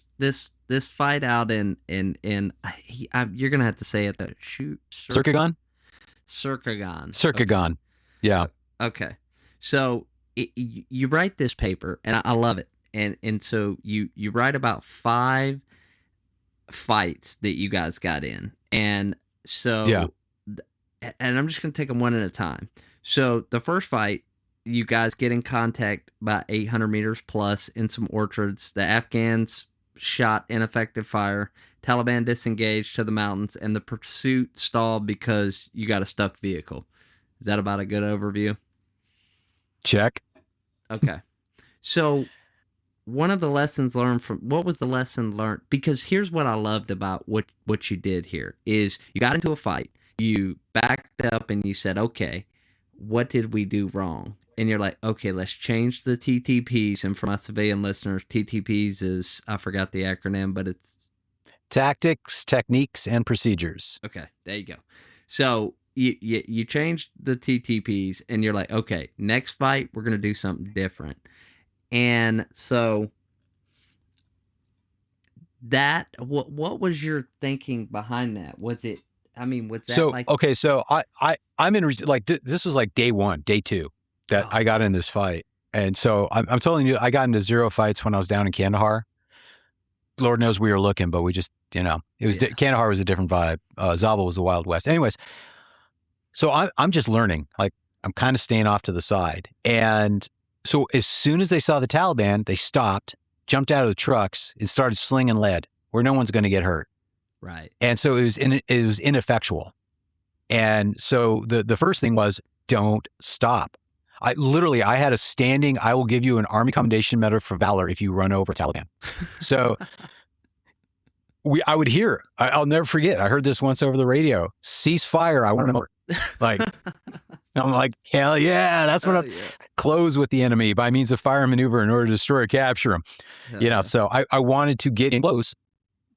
fight out in you're going to have to say it though. Circagon? Circagon. Yeah. Okay. So you write this paper, and I love it. And so you write about 5 fights that you guys got in. And so, yeah. And I'm just going to take them one at a time. So the first fight, you guys get in contact about 800 meters plus in some orchards. The Afghans shot ineffective fire. Taliban disengaged to the mountains, and the pursuit stalled because you got a stuck vehicle. Is that about a good overview? Check. Okay. So one of the lessons learned what was the lesson learned? Because here's what I loved about what you did here is you got into a fight, you backed up and you said, okay, what did we do wrong? And you're like, okay, let's change the TTPs. And for my civilian listeners, TTPs is, I forgot the acronym, but it's tactics, techniques, and procedures. Okay, there you go. So you changed the TTPs, and you're like, okay, next fight, we're going to do something different. And so what was your thinking behind that? Was that so, like... Okay, so I'm in, like, this was like day 1, day 2 that I got in this fight. And so I'm telling you, I got into 0 fights when I was down in Kandahar. Lord knows we were looking, but we just, it was, Kandahar was a different vibe. Zabul was the Wild West. Anyways, so I'm just learning, like I'm kind of staying off to the side. And so as soon as they saw the Taliban, they stopped, jumped out of the trucks, and started slinging lead where no one's going to get hurt. Right. And so it was ineffectual. And so the first thing was, don't stop. I had a standing, I will give you an Army Commendation Medal for valor if you run over Taliban. So I would hear, I'll never forget, I heard this once over the radio, cease fire, I want to know. Like, I'm like, hell yeah, that's what I'm, close with the enemy by means of fire and maneuver in order to destroy or capture them. So I wanted to get in close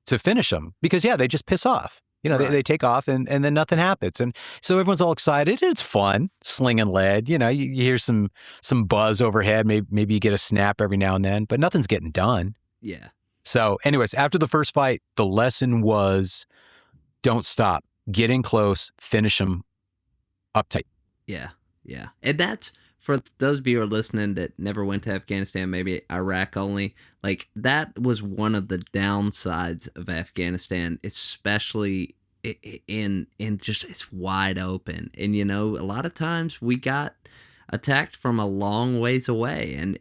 to finish them because, they just piss off. Right. They take off and then nothing happens. And so everyone's all excited. It's fun, slinging lead. You hear some buzz overhead. Maybe you get a snap every now and then, but nothing's getting done. Yeah. So anyways, after the first fight, the lesson was don't stop. Get in close, finish them up tight. Yeah, yeah. And that's, for those of you who are listening that never went to Afghanistan, maybe Iraq only, like that was one of the downsides of Afghanistan, especially in just it's wide open. And, a lot of times we got attacked from a long ways away, and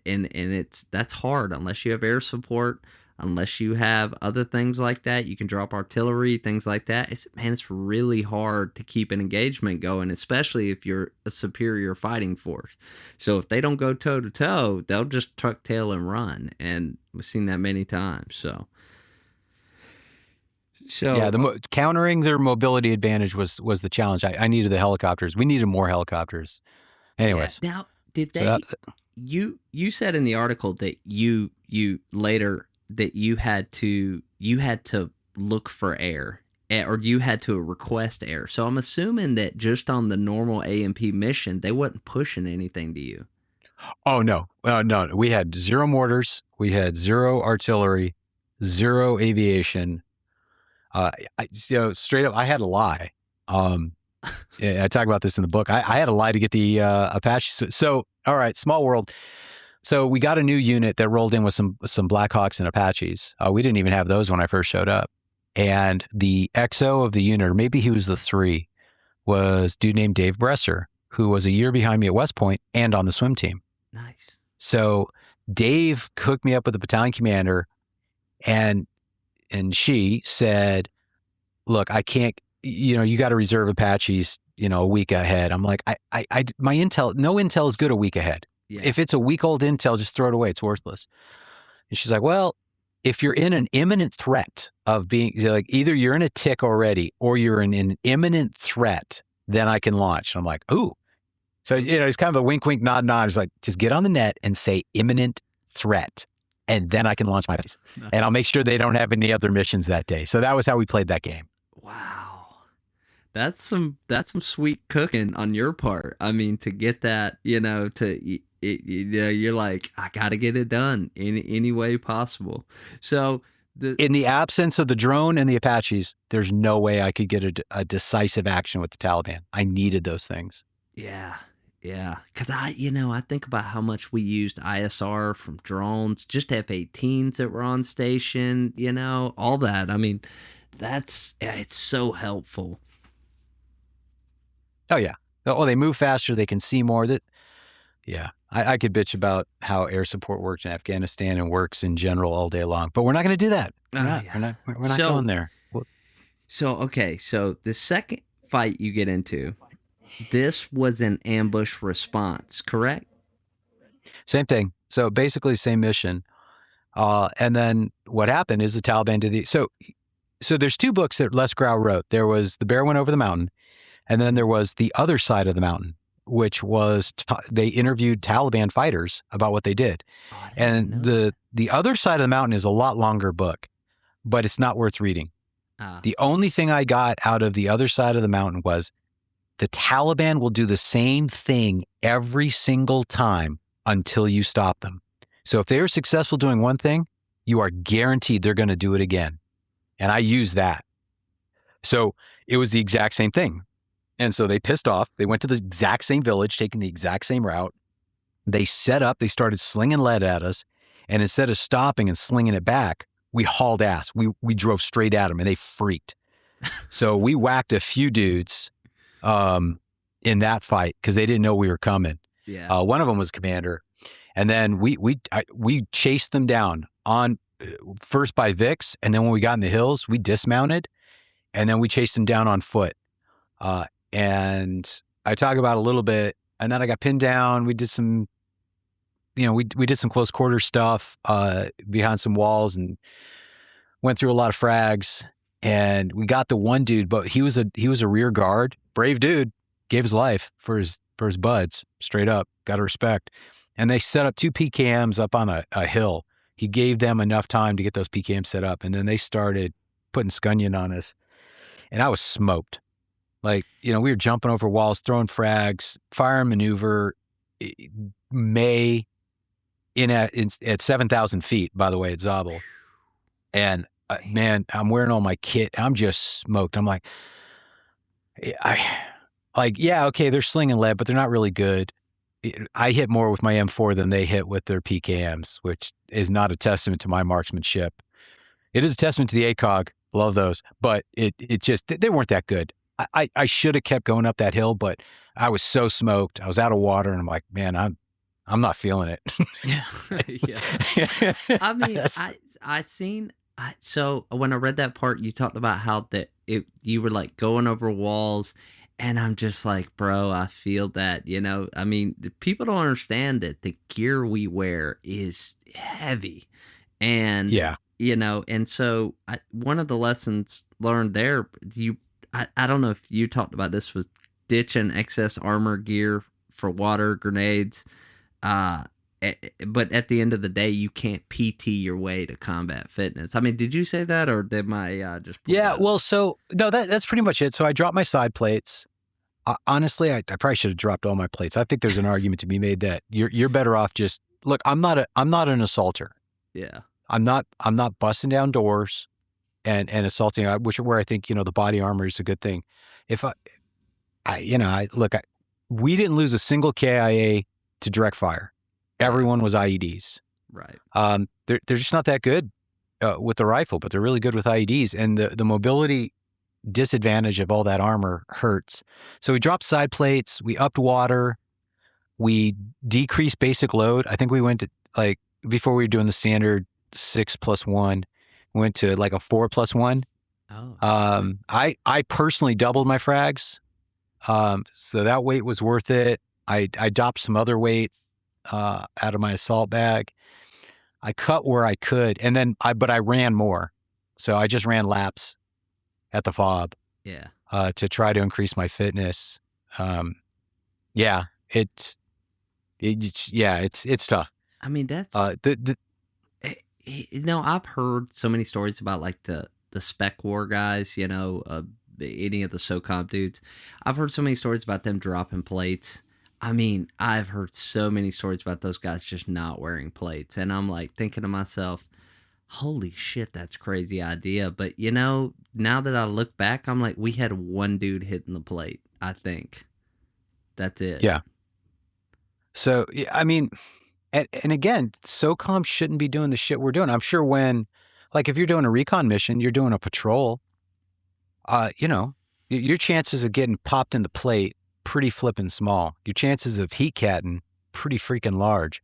that's hard unless you have air support. Unless you have other things like that, you can drop artillery, things like that. It's really hard to keep an engagement going, especially if you're a superior fighting force. So if they don't go toe to toe, they'll just tuck tail and run, and we've seen that many times. So yeah, countering their mobility advantage was the challenge. I needed the helicopters. We needed more helicopters. Anyways, now did they? You said in the article that you later. That you had to look for air, or you had to request air. So I'm assuming that just on the normal AMP mission, they wasn't pushing anything to you. Oh, no. No. We had 0 mortars. We had 0 artillery, 0 aviation. Straight up, I had to lie. Yeah, I talk about this in the book. I had to lie to get the Apache. So, all right, small world. So we got a new unit that rolled in with some Blackhawks and Apaches. We didn't even have those when I first showed up. And the XO of the unit, or maybe he was the 3, was a dude named Dave Bresser, who was a year behind me at West Point and on the swim team. Nice. So Dave hooked me up with the battalion commander, and she said, look, I can't, you got to reserve Apaches, a week ahead. I'm like, my intel, no intel is good a week ahead. Yeah. If it's a week old intel, just throw it away. It's worthless. And she's like, well, if you're in an imminent threat of being, like, either you're in a tick already or you're in an imminent threat, then I can launch. And I'm like, ooh. So, it's kind of a wink, wink, nod, nod. It's like, just get on the net and say imminent threat, and then I can launch my piece. Nice. And I'll make sure they don't have any other missions that day. So that was how we played that game. Wow. That's some sweet cooking on your part. I mean, to get that, you're like, I got to get it done in any way possible. So in the absence of the drone and the Apaches, there's no way I could get a decisive action with the Taliban. I needed those things. Yeah. Yeah. Because I think about how much we used ISR from drones, just F-18s that were on station, all that. I mean, it's so helpful. Oh, yeah. Oh, they move faster. They can see more. Yeah. I could bitch about how air support works in Afghanistan and works in general all day long, but we're not going to do that. We're not going there. So the second fight you get into, this was an ambush response, correct? Same thing. So basically same mission. And then what happened is the Taliban did so there's 2 books that Les Grau wrote. There was The Bear Went Over the Mountain, and then there was The Other Side of the Mountain, which was they interviewed Taliban fighters about what they did. And the Other Side of the Mountain is a lot longer book, but it's not worth reading. The only thing I got out of The Other Side of the Mountain was the Taliban will do the same thing every single time until you stop them. So if they are successful doing one thing, you are guaranteed they're going to do it again. And I use that. So it was the exact same thing. And so they pissed off. They went to the exact same village, taking the exact same route. They set up, they started slinging lead at us. And instead of stopping and slinging it back, we hauled ass. We drove straight at them, and they freaked. So we whacked a few dudes in that fight because they didn't know we were coming. Yeah. One of them was commander. And then we chased them down on first by Vicks, and then when we got in the hills, we dismounted, and then we chased them down on foot. And I talk about a little bit, and then I got pinned down. We did some, we did some close quarter stuff behind some walls, and went through a lot of frags. And we got the one dude, but he was a rear guard, brave dude, gave his life for his buds, straight up, gotta respect. And they set up 2 PKMs up on a hill. He gave them enough time to get those PKMs set up, and then they started putting scunion on us, and I was smoked. Like, we were jumping over walls, throwing frags, fire and maneuver, at 7,000 feet, by the way, at Zabul. And man, I'm wearing all my kit. I'm just smoked. I'm like, yeah, okay, they're slinging lead, but they're not really good. I hit more with my M4 than they hit with their PKMs, which is not a testament to my marksmanship. It is a testament to the ACOG. Love those. But it just, they weren't that good. I should have kept going up that hill, but I was so smoked. I was out of water, and I'm like, man, I'm not feeling it. Yeah. I mean, so when I read that part, you talked about how you were like going over walls, and I'm just like, bro, I feel that, I mean, people don't understand that the gear we wear is heavy, and yeah, and so one of the lessons learned there, I don't know if you talked about this, was ditching excess armor gear for water, grenades. But at the end of the day, you can't PT your way to combat fitness. I mean, did you say that, or did my just? Yeah, well, so no, that's pretty much it. So I dropped my side plates. Honestly, I probably should have dropped all my plates. I think there's an argument to be made that you're better off just look. I'm not an assaulter. Yeah, I'm not busting down doors. and assaulting, where I think, the body armor is a good thing. If we didn't lose a single KIA to direct fire. Everyone was IEDs. Right. They're just not that good with the rifle, but they're really good with IEDs. And the mobility disadvantage of all that armor hurts. So we dropped side plates, we upped water, we decreased basic load. I think we went to, before we were doing the standard 6+1, we went to like a 4+1. Oh. I personally doubled my frags. So that weight was worth it. I dropped some other weight out of my assault bag. I cut where I could, and then I ran more. So I just ran laps at the fob. Yeah. To try to increase my fitness. It's tough. I mean, that's I've heard so many stories about like the spec war guys, any of the SOCOM dudes. I've heard so many stories about them dropping plates. I mean, I've heard so many stories about those guys just not wearing plates. And I'm like thinking to myself, holy shit, that's a crazy idea. But, now that I look back, I'm like, we had one dude hitting the plate, I think. That's it. Yeah. So, I mean, and again, SOCOM shouldn't be doing the shit we're doing. I'm sure if you're doing a recon mission, you're doing a patrol, your chances of getting popped in the plate, pretty flippin' small. Your chances of heat catting, pretty freaking large.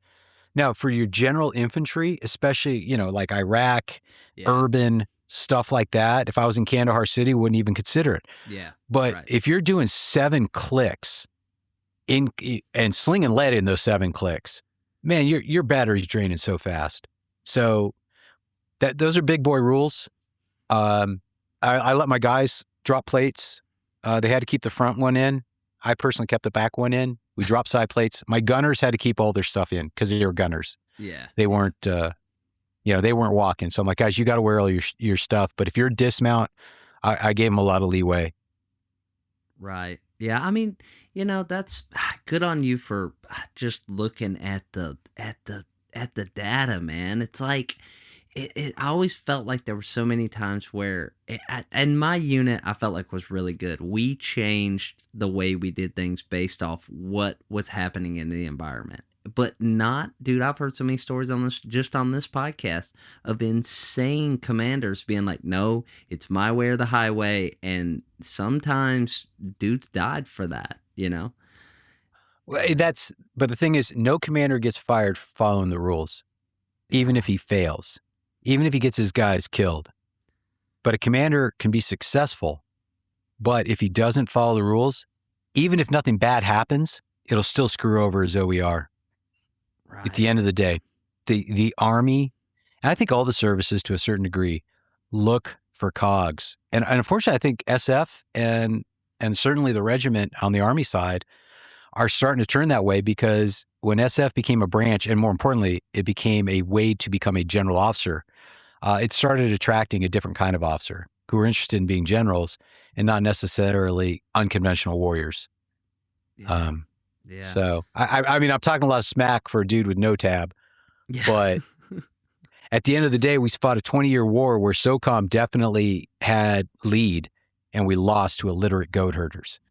Now, for your general infantry, especially, like Iraq, urban, stuff like that, if I was in Kandahar City, wouldn't even consider it. Yeah. But if you're doing 7 clicks and slinging lead in those 7 clicks, man, your battery's draining so fast. So those are big boy rules. I let my guys drop plates. They had to keep the front one in. I personally kept the back one in. We dropped side plates. My gunners had to keep all their stuff in because they were gunners. Yeah. They weren't, they weren't walking. So I'm like, guys, you got to wear all your stuff. But if you're a dismount, I gave them a lot of leeway. Right. Yeah. I mean, that's good on you for just looking at the data, man. It's like, I always felt like there were so many times where, and my unit, I felt like was really good. We changed the way we did things based off what was happening in the environment. But dude, I've heard so many stories on this podcast of insane commanders being like, no, it's my way or the highway. And sometimes dudes died for that, Well, but the thing is, no commander gets fired following the rules, even if he fails. Even if he gets his guys killed. But a commander can be successful, but if he doesn't follow the rules, even if nothing bad happens, it'll still screw over his OER. Right. At the end of the day, the Army, and I think all the services to a certain degree, look for cogs. And unfortunately, I think SF and certainly the regiment on the Army side are starting to turn that way, because when SF became a branch, and more importantly, it became a way to become a general officer, it started attracting a different kind of officer who were interested in being generals and not necessarily unconventional warriors. Yeah. So, I mean, I'm talking a lot of smack for a dude with no tab, but at the end of the day, we fought a 20-year war where SOCOM definitely had lead, and we lost to illiterate goat herders.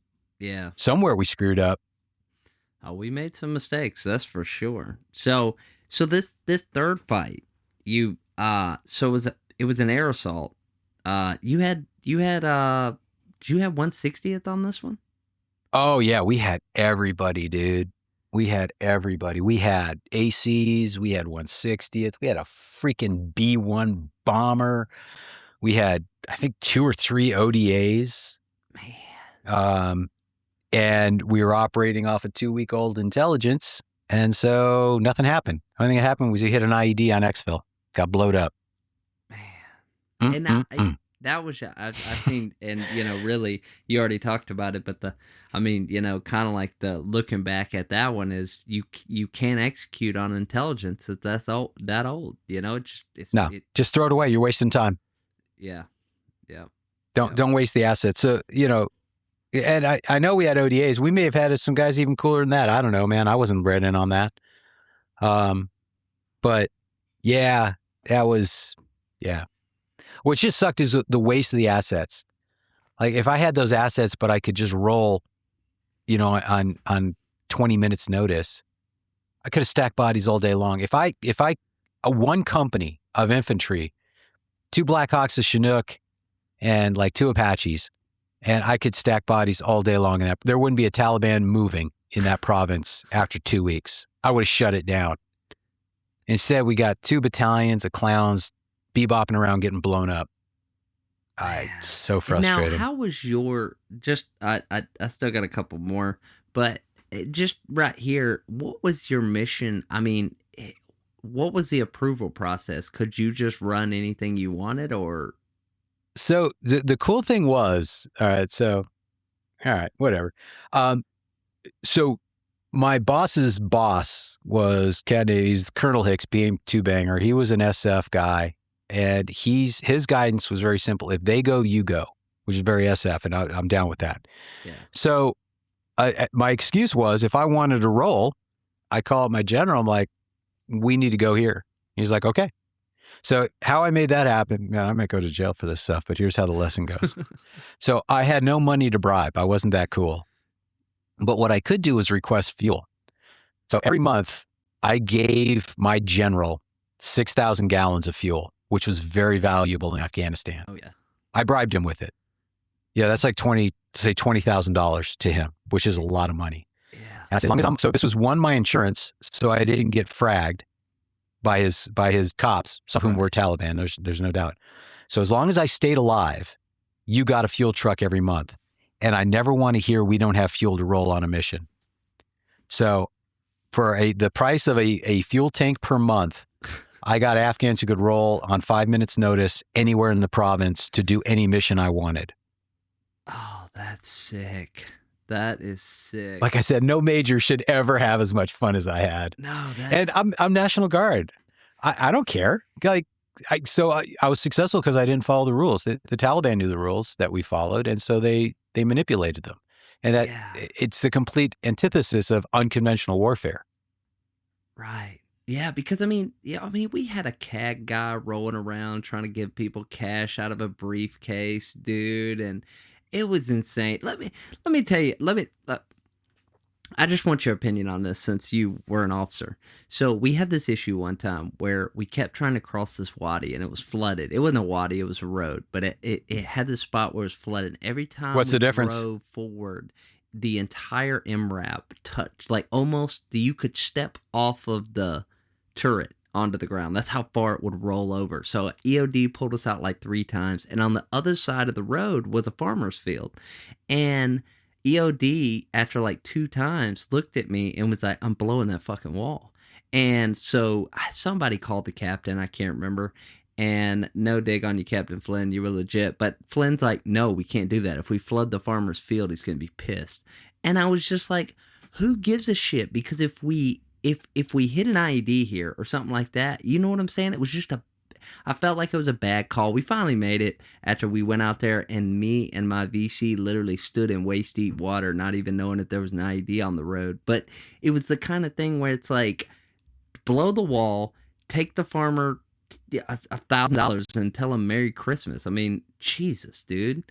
Yeah. Somewhere we screwed up. Oh, we made some mistakes, that's for sure. So this third fight, so it was an air assault. Did you have 160th on this one? Oh yeah, we had everybody, dude. We had everybody. We had ACs, we had 160th, we had a freaking B-1 bomber. We had, I think, 2 or 3 ODAs. Man. And we were operating off a 2-week-old intelligence, and so nothing happened. The only thing that happened was we hit an IED on exfil. Got blowed up. Man. And that was, I've seen, and, really, you already talked about it, but kind of like the looking back at that one is you can't execute on intelligence. That's that old, just throw it away. You're wasting time. Yeah. Don't waste the assets. So, and I know we had ODAs. We may have had some guys even cooler than that. I don't know, man. I wasn't bred in on that. But yeah, that was, yeah. What just sucked is the waste of the assets. Like if I had those assets, but I could just roll, on 20 minutes notice, I could have stacked bodies all day long. If one company of infantry, 2 Black Hawks, a Chinook, and like 2 Apaches, and I could stack bodies all day long, and there wouldn't be a Taliban moving in that province after 2 weeks. I would have shut it down. Instead, we got 2 battalions of clowns bebopping around getting blown up. So frustrating. Now, how was your I still got a couple more, but just right here, what was your mission? I mean, what was the approval process? Could you just run anything you wanted, or? So the cool thing was, whatever. So my boss's boss was he's Colonel Hicks, BM2 banger. He was an SF guy. And his guidance was very simple. If they go, you go, which is very SF, and I'm down with that. Yeah. So my excuse was, if I wanted to roll, I call up my general. I'm like, we need to go here. He's like, okay. So how I made that happen, man, I might go to jail for this stuff, but here's how the lesson goes. So I had no money to bribe. I wasn't that cool. But what I could do was request fuel. So every month I gave my general 6,000 gallons of fuel, which was very valuable in Afghanistan. Oh, yeah. I bribed him with it. Yeah, that's like $20,000 to him, which is a lot of money. Yeah. And I said, so this was my insurance, so I didn't get fragged by his cops, some of whom were Taliban, there's no doubt. So as long as I stayed alive, you got a fuel truck every month. And I never want to hear we don't have fuel to roll on a mission. So for the price of a fuel tank per month, I got Afghans who could roll on 5 minutes notice anywhere in the province to do any mission I wanted. Oh, that's sick. That is sick. Like I said, no major should ever have as much fun as I had. No, and I'm National Guard. I don't care. Like, I was successful because I didn't follow the rules. The Taliban knew the rules that we followed, and so they manipulated them. And that it's the complete antithesis of unconventional warfare. Right. Yeah, because I mean, we had a CAG guy rolling around trying to give people cash out of a briefcase, dude, and it was insane. Let me tell you. I just want your opinion on this since you were an officer. So we had this issue one time where we kept trying to cross this wadi and it was flooded. It wasn't a wadi, it was a road, but it had this spot where it was flooded. Every time What's the difference? Drove forward, the entire MRAP touched, like almost you could step off of the turret onto the ground. That's how far it would roll over. So EOD pulled us out like 3 times. And on the other side of the road was a farmer's field. And EOD, after like 2 times, looked at me and was like, I'm blowing that fucking wall. And so somebody called the captain, I can't remember. And no dig on you, Captain Flynn, you were legit. But Flynn's like, no, we can't do that. If we flood the farmer's field, he's going to be pissed. And I was just like, who gives a shit? Because if we hit an IED here or something like that, you know what I'm saying? It was just I felt like it was a bad call. We finally made it after we went out there, and me and my VC literally stood in waist deep water, not even knowing that there was an IED on the road. But it was the kind of thing where it's like, blow the wall, take the farmer $1,000 and tell him Merry Christmas. I mean, Jesus, dude.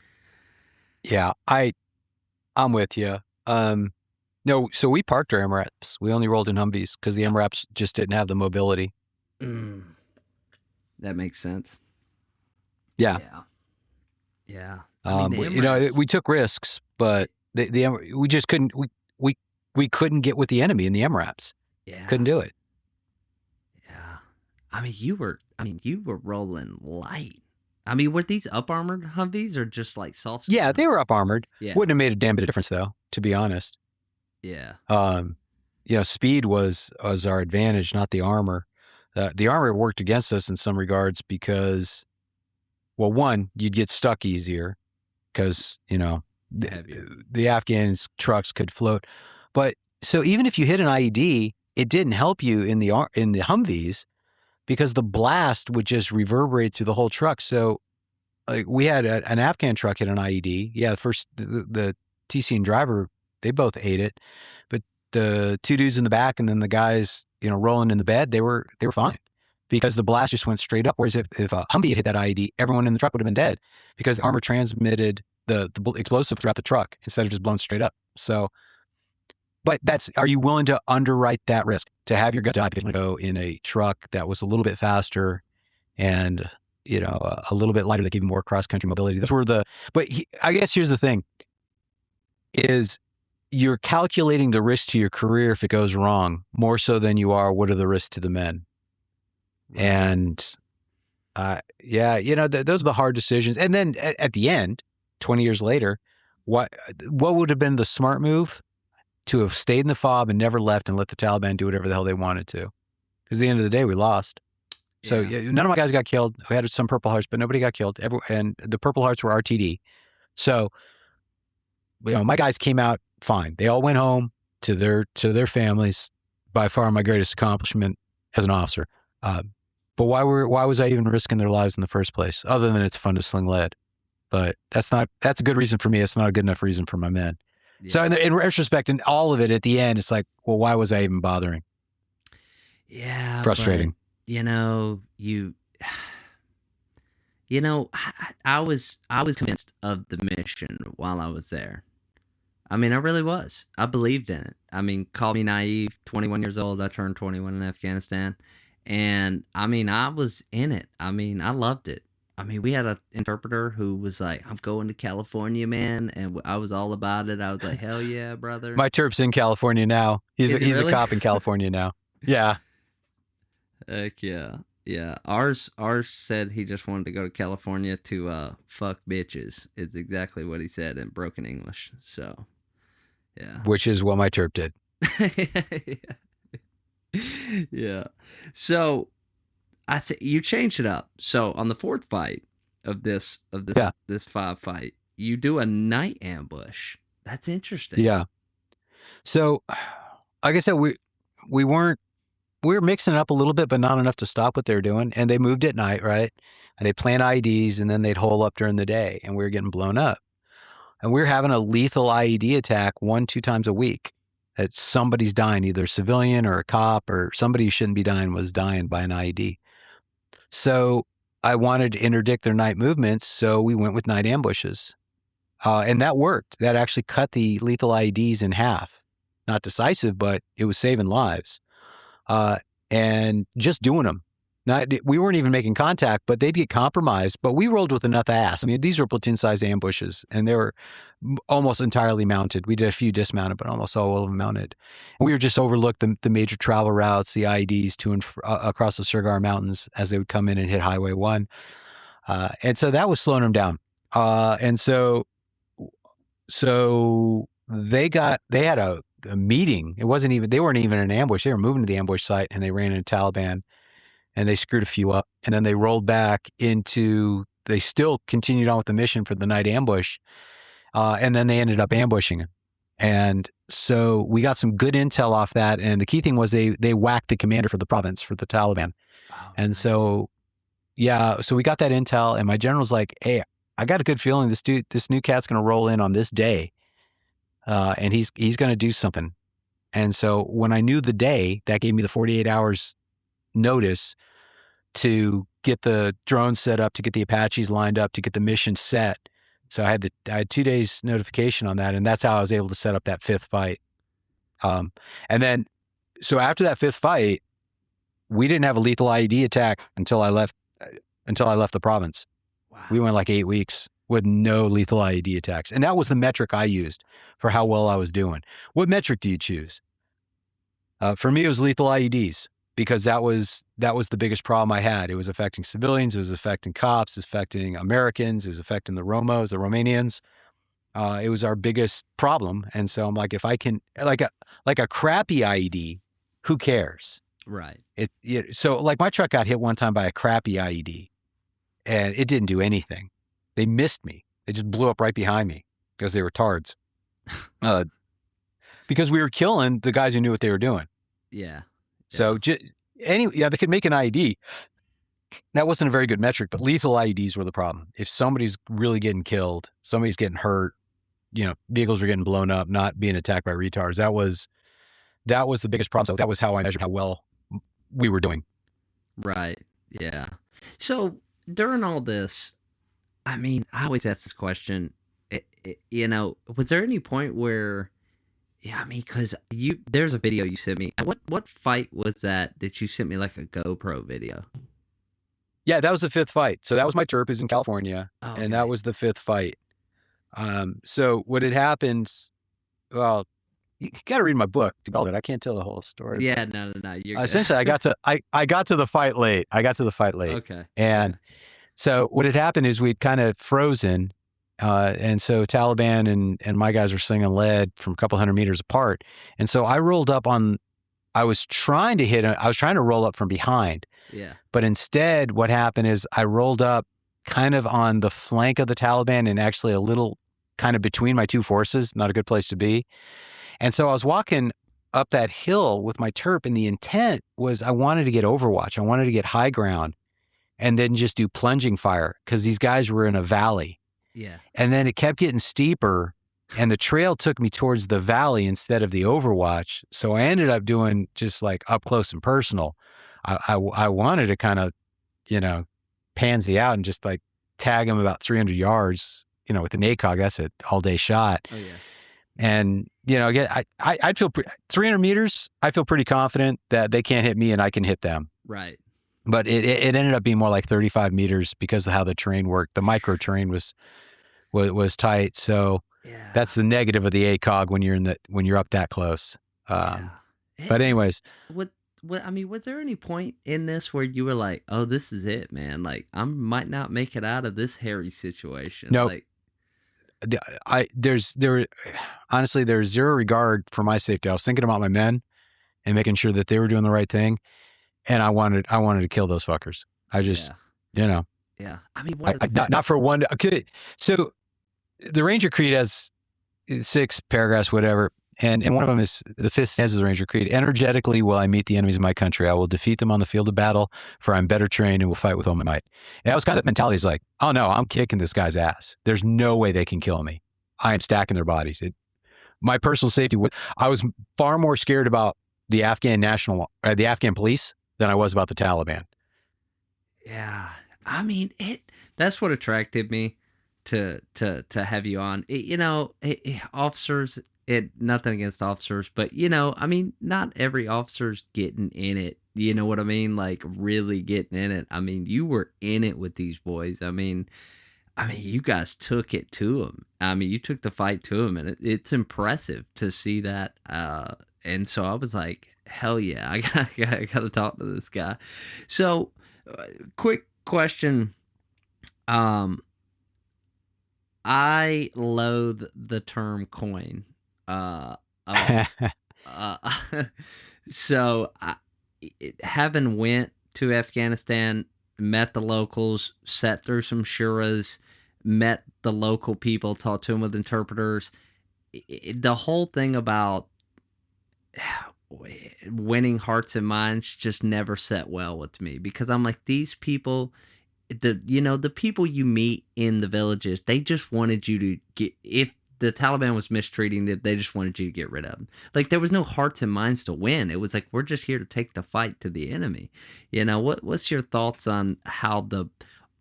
Yeah, I'm with you. No, so we parked our MRAPs. We only rolled in Humvees because the MRAPs just didn't have the mobility. That makes sense. Yeah. Yeah. We took risks, but we just couldn't. We couldn't get with the enemy in the MRAPs. Yeah. Couldn't do it. Yeah. You were rolling light. I mean, were these up armored Humvees or just like soft? Yeah, they were up armored. Yeah. Wouldn't have made a damn bit of difference though, to be honest. Yeah. Speed was our advantage, not the armor. The armor worked against us in some regards because, well, one, you'd get stuck easier because, the Afghans trucks could float. But so even if you hit an IED, it didn't help you in the Humvees because the blast would just reverberate through the whole truck. So like we had an Afghan truck hit an IED. Yeah, the TC and driver, they both ate it. But the 2 dudes in the back and then the guys, rolling in the bed, they were fine because the blast just went straight up. Whereas if a Humvee had hit that IED, everyone in the truck would have been dead because the armor transmitted the explosive throughout the truck instead of just blown straight up. So, but are you willing to underwrite that risk to have your guy die because you go in a truck that was a little bit faster and, a little bit lighter that gave you more cross-country mobility? I guess here's the thing is you're calculating the risk to your career if it goes wrong more so than you are what are the risks to the men. Right. And those are the hard decisions. And then at the end, 20 years later, what would have been the smart move? To have stayed in the fob and never left and let the Taliban do whatever the hell they wanted to. Because at the end of the day, we lost. So none of my guys got killed. We had some Purple Hearts, but nobody got killed. And the Purple Hearts were RTD. So, my guys came out fine. They all went home to their families. By far my greatest accomplishment as an officer. But why was I even risking their lives in the first place? Other than it's fun to sling lead. But that's a good reason for me. It's not a good enough reason for my men. Yeah. So in retrospect, and all of it at the end, it's like, well, why was I even bothering? Yeah. Frustrating. But, I was convinced of the mission while I was there. I mean, I really was. I believed in it. I mean, call me naive, 21 years old. I turned 21 in Afghanistan. And I mean, I was in it. I mean, I loved it. I mean, we had an interpreter who was like, I'm going to California, man. And I was all about it. I was like, hell yeah, brother. My Terp's in California now. He's really? A cop in California now. Yeah. Heck yeah. Yeah. Ours said he just wanted to go to California to fuck bitches. It's exactly what he said in broken English. So, yeah. Which is what my Terp did. Yeah. So, I said you changed it up. So on the fourth fight of this 5 fight, you do a night ambush. That's interesting. Yeah. So, like I said, we were mixing it up a little bit, but not enough to stop what they were doing. And they moved at night, right? And they plant IEDs, and then they'd hole up during the day, and we were getting blown up. And we were having a lethal IED attack 1-2 times a week. That somebody's dying, either a civilian or a cop or somebody who shouldn't be dying was dying by an IED. So I wanted to interdict their night movements, so we went with night ambushes. And that worked. That actually cut the lethal IEDs in half. Not decisive, but it was saving lives. And just doing them. We weren't even making contact, but they'd get compromised. But we rolled with enough ass. I mean, these were platoon-sized ambushes, and they were almost entirely mounted. We did a few dismounted, but almost all of them mounted. And we were just overlooked the major travel routes, the IEDs to and across the Surgar Mountains as they would come in and hit Highway 1. And so that was slowing them down. And so they had a meeting. They weren't even in an ambush. They were moving to the ambush site, and they ran into Taliban. And they screwed a few up, and then they rolled back they still continued on with the mission for the night ambush, and then they ended up ambushing him. And so we got some good intel off that, and the key thing was they whacked the commander for the province, for the Taliban. Oh, and nice. So we got that intel, and my general's like, hey, I got a good feeling this new cat's going to roll in on this day, and he's going to do something. And so when I knew the day, that gave me the 48 hours notice to get the drones set up, to get the Apaches lined up, to get the mission set. So I had 2 days notification on that, and that's how I was able to set up that fifth fight. And then, so after that fifth fight, we didn't have a lethal IED attack until I left the province. Wow. We went like 8 weeks with no lethal IED attacks, and that was the metric I used for how well I was doing. What metric do you choose? For me, it was lethal IEDs. Because that was the biggest problem I had. It was affecting civilians, it was affecting cops, it was affecting Americans, it was affecting the Romanians. It was our biggest problem. And so I'm like, if I can, like a crappy IED, who cares? Right. So like my truck got hit one time by a crappy IED, and it didn't do anything. They missed me. They just blew up right behind me because they were tards. Because we were killing the guys who knew what they were doing. Yeah. So they could make an IED. That wasn't a very good metric, but lethal IEDs were the problem. If somebody's really getting killed, somebody's getting hurt, vehicles are getting blown up, not being attacked by retards. That was the biggest problem. So that was how I measured how well we were doing. Right. Yeah. So during all this, I mean, I always ask this question. Was there any point where, yeah, I mean, because there's a video you sent me. What fight was that you sent me like a GoPro video? Yeah, that was the fifth fight. So that was my terp is in California, Oh, and that okay. was the fifth fight. So what had happened, well, you got to read my book to tell it. I can't tell the whole story. Yeah, no, you're good. Essentially, I got to the fight late. Okay. And Okay. so what had happened is we'd kind of frozen, and so Taliban and my guys were slinging lead from a couple hundred meters apart, and so I rolled up on. I was trying to roll up from behind, Yeah. but instead, what happened is I rolled up kind of on the flank of the Taliban and actually a little kind of between my two forces. Not a good place to be. And so I was walking up that hill with my terp, and the intent was I wanted to get overwatch. I wanted to get high ground and then just do plunging fire because these guys were in a valley. Yeah. And then it kept getting steeper, and the trail took me towards the valley instead of the overwatch. So I ended up doing just like up close and personal. I wanted to kind of, pansy out and just like tag him about 300 yards, with an ACOG. That's an all day shot. Oh yeah. And, again, I'd feel 300 meters. I feel pretty confident that they can't hit me and I can hit them. Right. But it ended up being more like 35 meters because of how the terrain worked. The micro terrain was tight. So Yeah. that's the negative of the ACOG when you're up that close. Yeah. But anyways, I mean, was there any point in this where you were like, "Oh, this is it, man. Like, I might not make it out of this hairy situation." no, Like, honestly, there's zero regard for my safety. I was thinking about my men and making sure that they were doing the right thing. And I wanted to kill those fuckers. I just, yeah. Yeah. I mean, not for one. Okay. So the Ranger Creed has 6 paragraphs, whatever. And one of them is the fifth stanza of the Ranger Creed. Energetically, will I meet the enemies of my country. I will defeat them on the field of battle, for I'm better trained and will fight with all my might. And that was kind of the mentality. Is like, oh no, I'm kicking this guy's ass. There's no way they can kill me. I am stacking their bodies. My personal safety. I was far more scared about the Afghan police than I was about the Taliban. Yeah. I mean, that's what attracted me to have you on. Officers, nothing against officers, but I mean, not every officer's getting in it. You know what I mean? Like really getting in it. I mean, you were in it with these boys. I mean, you guys took it to them. I mean, you took the fight to them, and it's impressive to see that. And so I was like, hell yeah, I got to talk to this guy. So, quick question. I loathe the term coin. Uh, uh, uh so having went to Afghanistan, met the locals, sat through some shuras, met the local people, talked to them with interpreters. The whole thing about winning hearts and minds just never set well with me, because I'm like, these people, the people you meet in the villages, they just wanted you to get, if the Taliban was mistreating them, they just wanted you to get rid of them. Like, there was no hearts and minds to win. It was like, we're just here to take the fight to the enemy. What's your thoughts on how the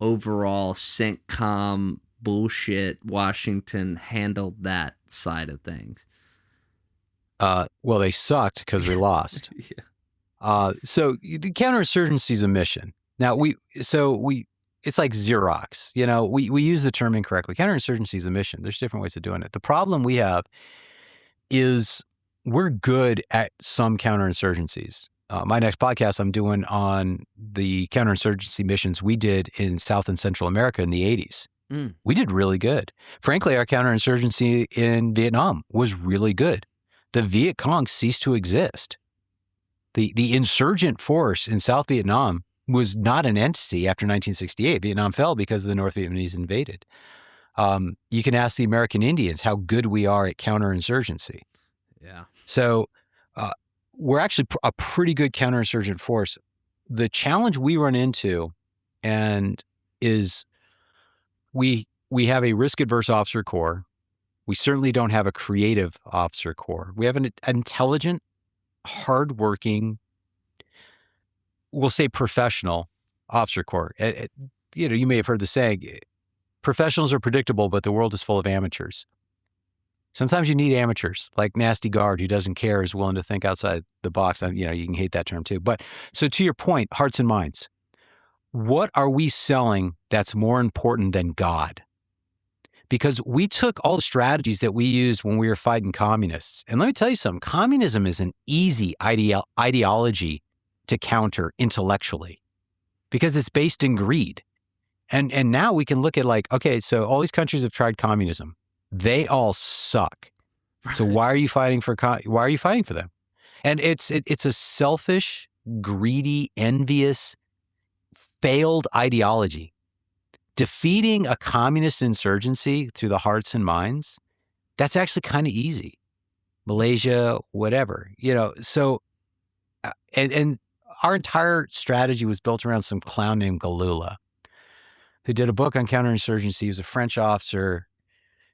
overall CENTCOM bullshit Washington handled that side of things? Well, they sucked because we lost. Yeah. So the counterinsurgency is a mission. Now it's like Xerox. We use the term incorrectly. Counterinsurgency is a mission. There's different ways of doing it. The problem we have is we're good at some counterinsurgencies. My next podcast I'm doing on the counterinsurgency missions we did in South and Central America in the 80s. We did really good. Frankly, our counterinsurgency in Vietnam was really good. The Viet Cong ceased to exist. The insurgent force in South Vietnam was not an entity after 1968. Vietnam fell because the North Vietnamese invaded. You can ask the American Indians how good we are at counterinsurgency. Yeah. So we're actually a pretty good counterinsurgent force. The challenge we run into is we have a risk-averse officer corps. We certainly don't have a creative officer corps. We have an intelligent, hardworking, we'll say professional officer corps. You may have heard the saying, professionals are predictable, but the world is full of amateurs. Sometimes you need amateurs, like Nasty Guard, who doesn't care, is willing to think outside the box. You can hate that term too. But so to your point, hearts and minds, what are we selling that's more important than God? Because we took all the strategies that we used when we were fighting communists. And let me tell you something, communism is an easy ideology to counter intellectually because it's based in greed. And now we can look at okay, so all these countries have tried communism. They all suck. So why are you fighting for them? And it's a selfish, greedy, envious, failed ideology. Defeating a communist insurgency through the hearts and minds, that's actually kind of easy. Malaysia, whatever, so, and our entire strategy was built around some clown named Galula, who did a book on counterinsurgency. He was a French officer.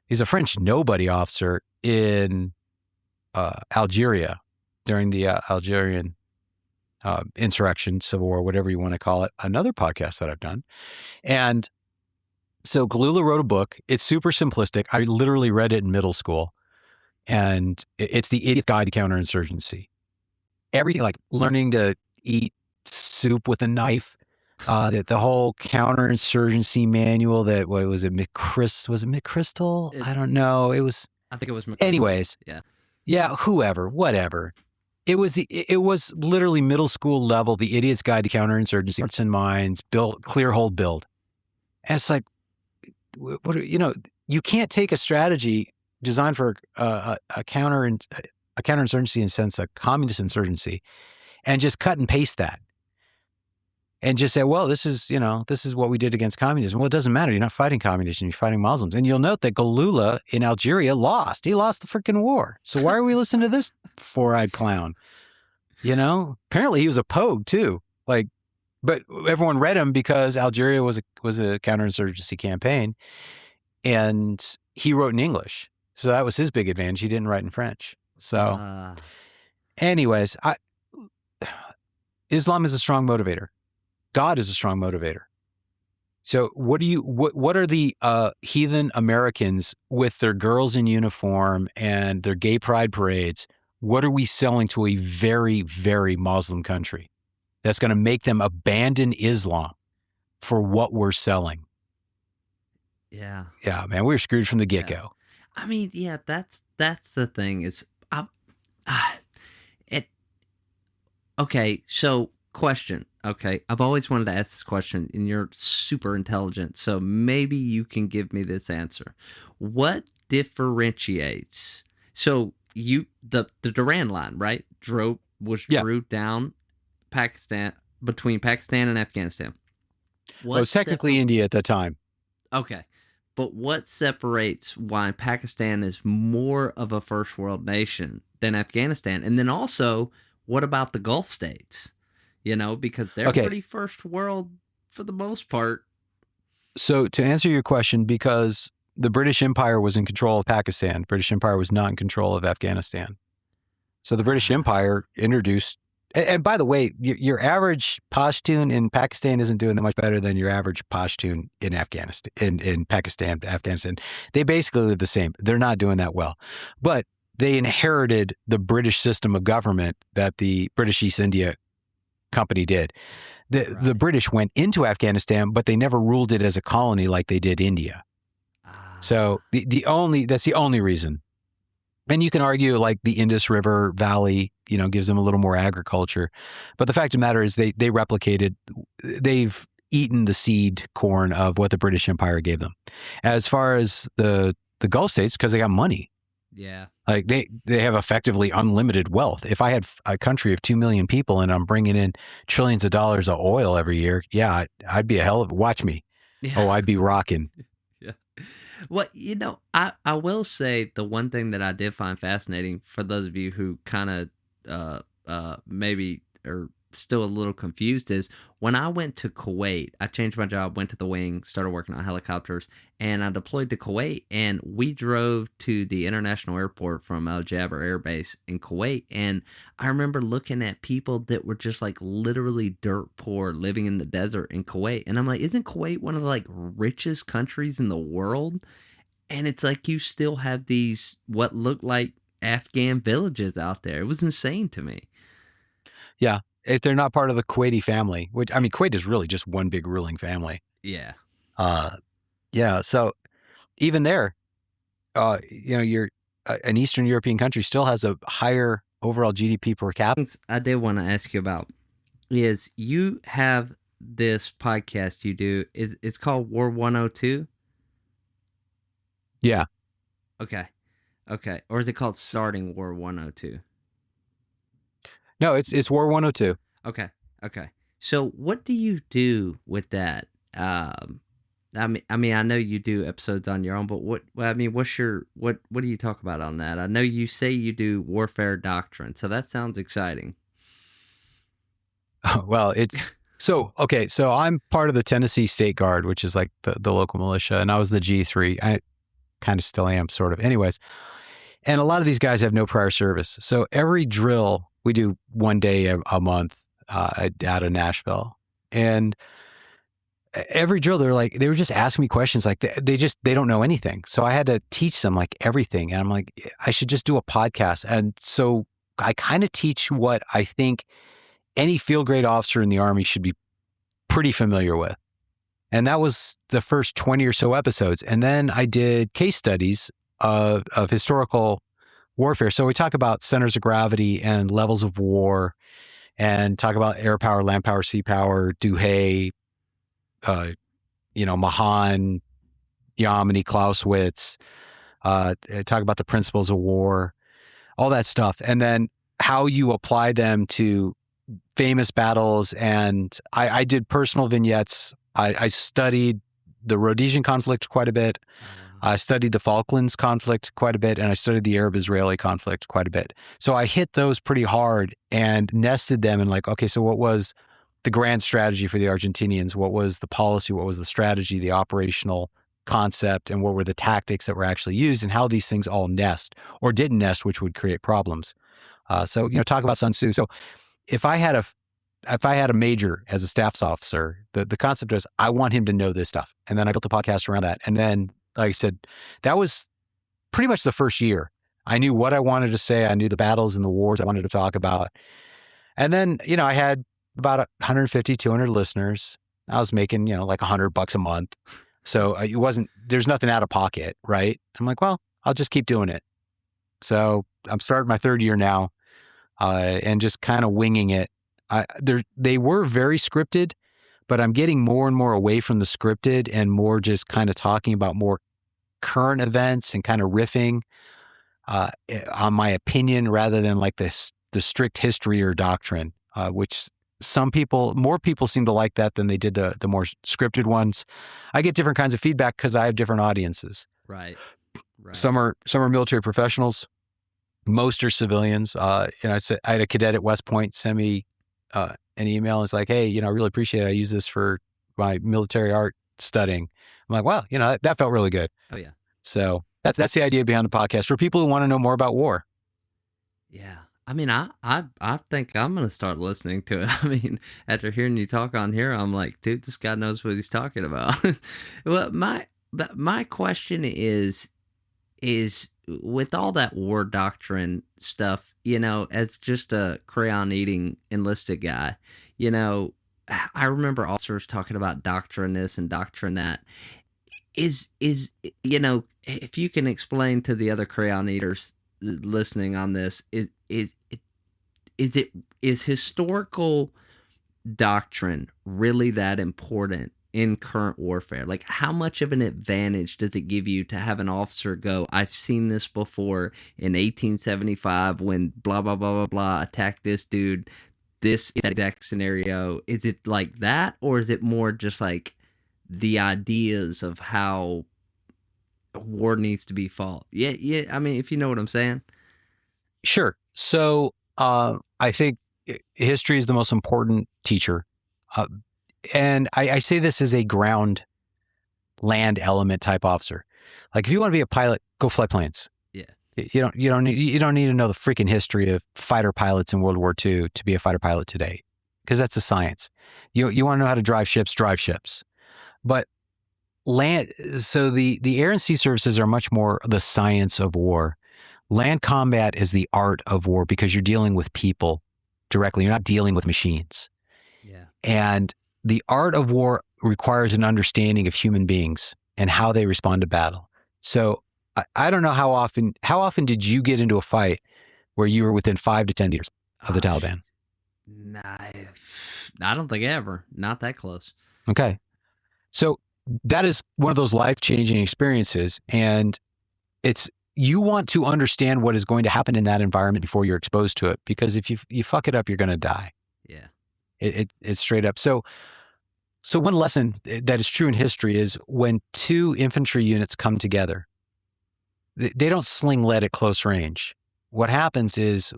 He's a French nobody officer in Algeria during the Algerian insurrection, civil war, whatever you want to call it, another podcast that I've done. And so Galula wrote a book. It's super simplistic. I literally read it in middle school. And it's the Idiot's Guide to Counterinsurgency. Everything like learning to eat soup with a knife, the whole counterinsurgency manual that, was it McChrystal? I don't know. I think it was McChrystal. Anyways. Yeah, whoever, whatever. It was literally middle school level, the Idiot's Guide to Counterinsurgency, hearts and minds, clear hold build. And it's like, you can't take a strategy designed for a counterinsurgency in the sense, a communist insurgency, and just cut and paste that. And just say, well, this is what we did against communism. Well, it doesn't matter. You're not fighting communism. You're fighting Muslims. And you'll note that Galula in Algeria lost. He lost the freaking war. So why are we listening to this four-eyed clown? Apparently he was a pogue too. But everyone read him because Algeria was a counterinsurgency campaign, and he wrote in English. So that was his big advantage. He didn't write in French. So, anyways, Islam is a strong motivator. God is a strong motivator. So what are the heathen Americans with their girls in uniform and their gay pride parades? What are we selling to a very, very Muslim country that's going to make them abandon Islam for what we're selling? Yeah. Yeah, man, we were screwed from the get-go. Yeah. I mean, yeah, that's the thing is, okay, so question. Okay, I've always wanted to ask this question, and you're super intelligent, so maybe you can give me this answer. What differentiates? So the Duran line, right? Drew down Pakistan, between Pakistan and Afghanistan. It was technically India at the time. Okay, but what separates why Pakistan is more of a first world nation than Afghanistan? And then also, what about the Gulf states? Because they're pretty first world for the most part. So to answer your question, because the British Empire was in control of Pakistan, British Empire was not in control of Afghanistan. So the British Empire introduced, and by the way, your average Pashtun in Pakistan isn't doing that much better than your average Pashtun in Afghanistan, in Pakistan, Afghanistan. They basically live the same. They're not doing that well. But they inherited the British system of government that the British East India Company did. The British went into Afghanistan, but they never ruled it as a colony like they did India. So that's the only reason. And you can argue like the Indus River Valley, gives them a little more agriculture. But the fact of the matter is they've eaten the seed corn of what the British Empire gave them. As far as the Gulf states, because they got money. Yeah. Like they have effectively unlimited wealth. If I had a country of 2 million people and I'm bringing in trillions of dollars of oil every year, yeah, I'd be watch me. Yeah. Oh, I'd be rocking. Yeah. Well, I will say the one thing that I did find fascinating for those of you who kind of maybe are still a little confused is when I went to Kuwait, I changed my job, went to the wing, started working on helicopters, and I deployed to Kuwait. And we drove to the international airport from Al Jaber Air Base in Kuwait. And I remember looking at people that were just like literally dirt poor living in the desert in Kuwait. And I'm like, isn't Kuwait one of the like richest countries in the world? And it's like you still have these what look like Afghan villages out there. It was insane to me. Yeah. If they're not part of the Kuwaiti family, which, I mean, Kuwait is really just one big ruling family. Yeah. Yeah. So even there, you're an Eastern European country still has a higher overall GDP per capita. I did want to ask you about is you have this podcast you do. It's called War 102? Yeah. Okay. Or is it called Starting War 102? No, it's War 102. Okay. So what do you do with that? I mean, I know you do episodes on your own, but what do you talk about on that? I know you say you do warfare doctrine, so that sounds exciting. Well, so I'm part of the Tennessee State Guard, which is like the local militia, and I was the G3. I kind of still am, sort of. Anyways, and a lot of these guys have no prior service. So every drill we do one day a month out of Nashville, and every drill they were just asking me questions like they don't know anything. So I had to teach them like everything, and I'm like, I should just do a podcast. And so I kind of teach what I think any field grade officer in the Army should be pretty familiar with. And that was the first 20 or so episodes. And then I did case studies of historical warfare. So we talk about centers of gravity and levels of war, and talk about air power, land power, sea power, Duhay, Mahan, Yamini, Clausewitz, talk about the principles of war, all that stuff. And then how you apply them to famous battles. And I did personal vignettes. I studied the Rhodesian conflict quite a bit. I studied the Falklands conflict quite a bit, and I studied the Arab-Israeli conflict quite a bit. So I hit those pretty hard and nested them in like, okay, so what was the grand strategy for the Argentinians? What was the policy? What was the strategy, the operational concept, and what were the tactics that were actually used, and how these things all nest or didn't nest, which would create problems. So talk about Sun Tzu. So if I had a major as a staff officer, the concept was I want him to know this stuff. And then I built a podcast around that. And then, like I said, that was pretty much the first year. I knew what I wanted to say. I knew the battles and the wars I wanted to talk about. And then, I had about 150, 200 listeners. I was making, like $100 a month. So there's nothing out of pocket, right? I'm like, well, I'll just keep doing it. So I'm starting my third year now, and just kind of winging it. They were very scripted, but I'm getting more and more away from the scripted and more just kind of talking about more current events and kind of riffing on my opinion rather than like the strict history or doctrine, which more people seem to like that than they did the more scripted ones. I get different kinds of feedback because I have different audiences. Right. Some are military professionals. Most are civilians. I had a cadet at West Point send me an email. It's like, hey, I really appreciate it. I use this for my military art studying. I'm like, wow, that felt really good. Oh yeah. So that's the idea behind the podcast for people who want to know more about war. Yeah. I mean, I think I'm going to start listening to it. I mean, after hearing you talk on here, I'm like, dude, this guy knows what he's talking about. Well, my question is with all that war doctrine stuff, as just a crayon eating enlisted guy, I remember officers talking about doctrine this and doctrine that. Is if you can explain to the other crayon eaters listening on this, is historical doctrine really that important in current warfare? Like, how much of an advantage does it give you to have an officer go, I've seen this before in 1875 when blah blah blah blah blah attacked this dude, this is that exact scenario? Is it like that, or is it more just like the ideas of how war needs to be fought? Yeah. I mean, if you know what I'm saying. Sure. So I think history is the most important teacher. And I say this as a ground land element type officer. Like if you want to be a pilot, go fly planes. Yeah. You don't need to know the freaking history of fighter pilots in World War II to be a fighter pilot today, because that's a science. You want to know how to drive ships, drive ships. But land, so the air and sea services are much more the science of war. Land combat is the art of war because you're dealing with people directly. You're not dealing with machines. Yeah. And the art of war requires an understanding of human beings and how they respond to battle. So I don't know how often did you get into a fight where you were within 5 to 10 meters of the Taliban? Nah, I don't think ever. Not that close. Okay. So that is one of those life-changing experiences. And you want to understand what is going to happen in that environment before you're exposed to it. Because if you fuck it up, you're going to die. Yeah. It's straight up. So one lesson that is true in history is when two infantry units come together, they don't sling lead at close range. What happens is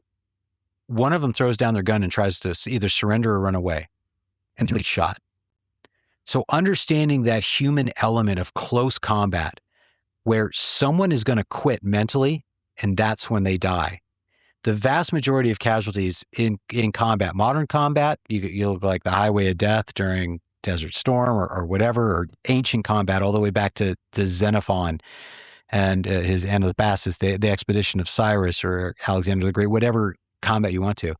one of them throws down their gun and tries to either surrender or run away, and they get shot. So understanding that human element of close combat, where someone is going to quit mentally, and that's when they die. The vast majority of casualties in combat, modern combat, you look like the highway of death during Desert Storm or whatever, or ancient combat all the way back to Xenophon and his Antipasis, the expedition of Cyrus or Alexander the Great, whatever combat you want to.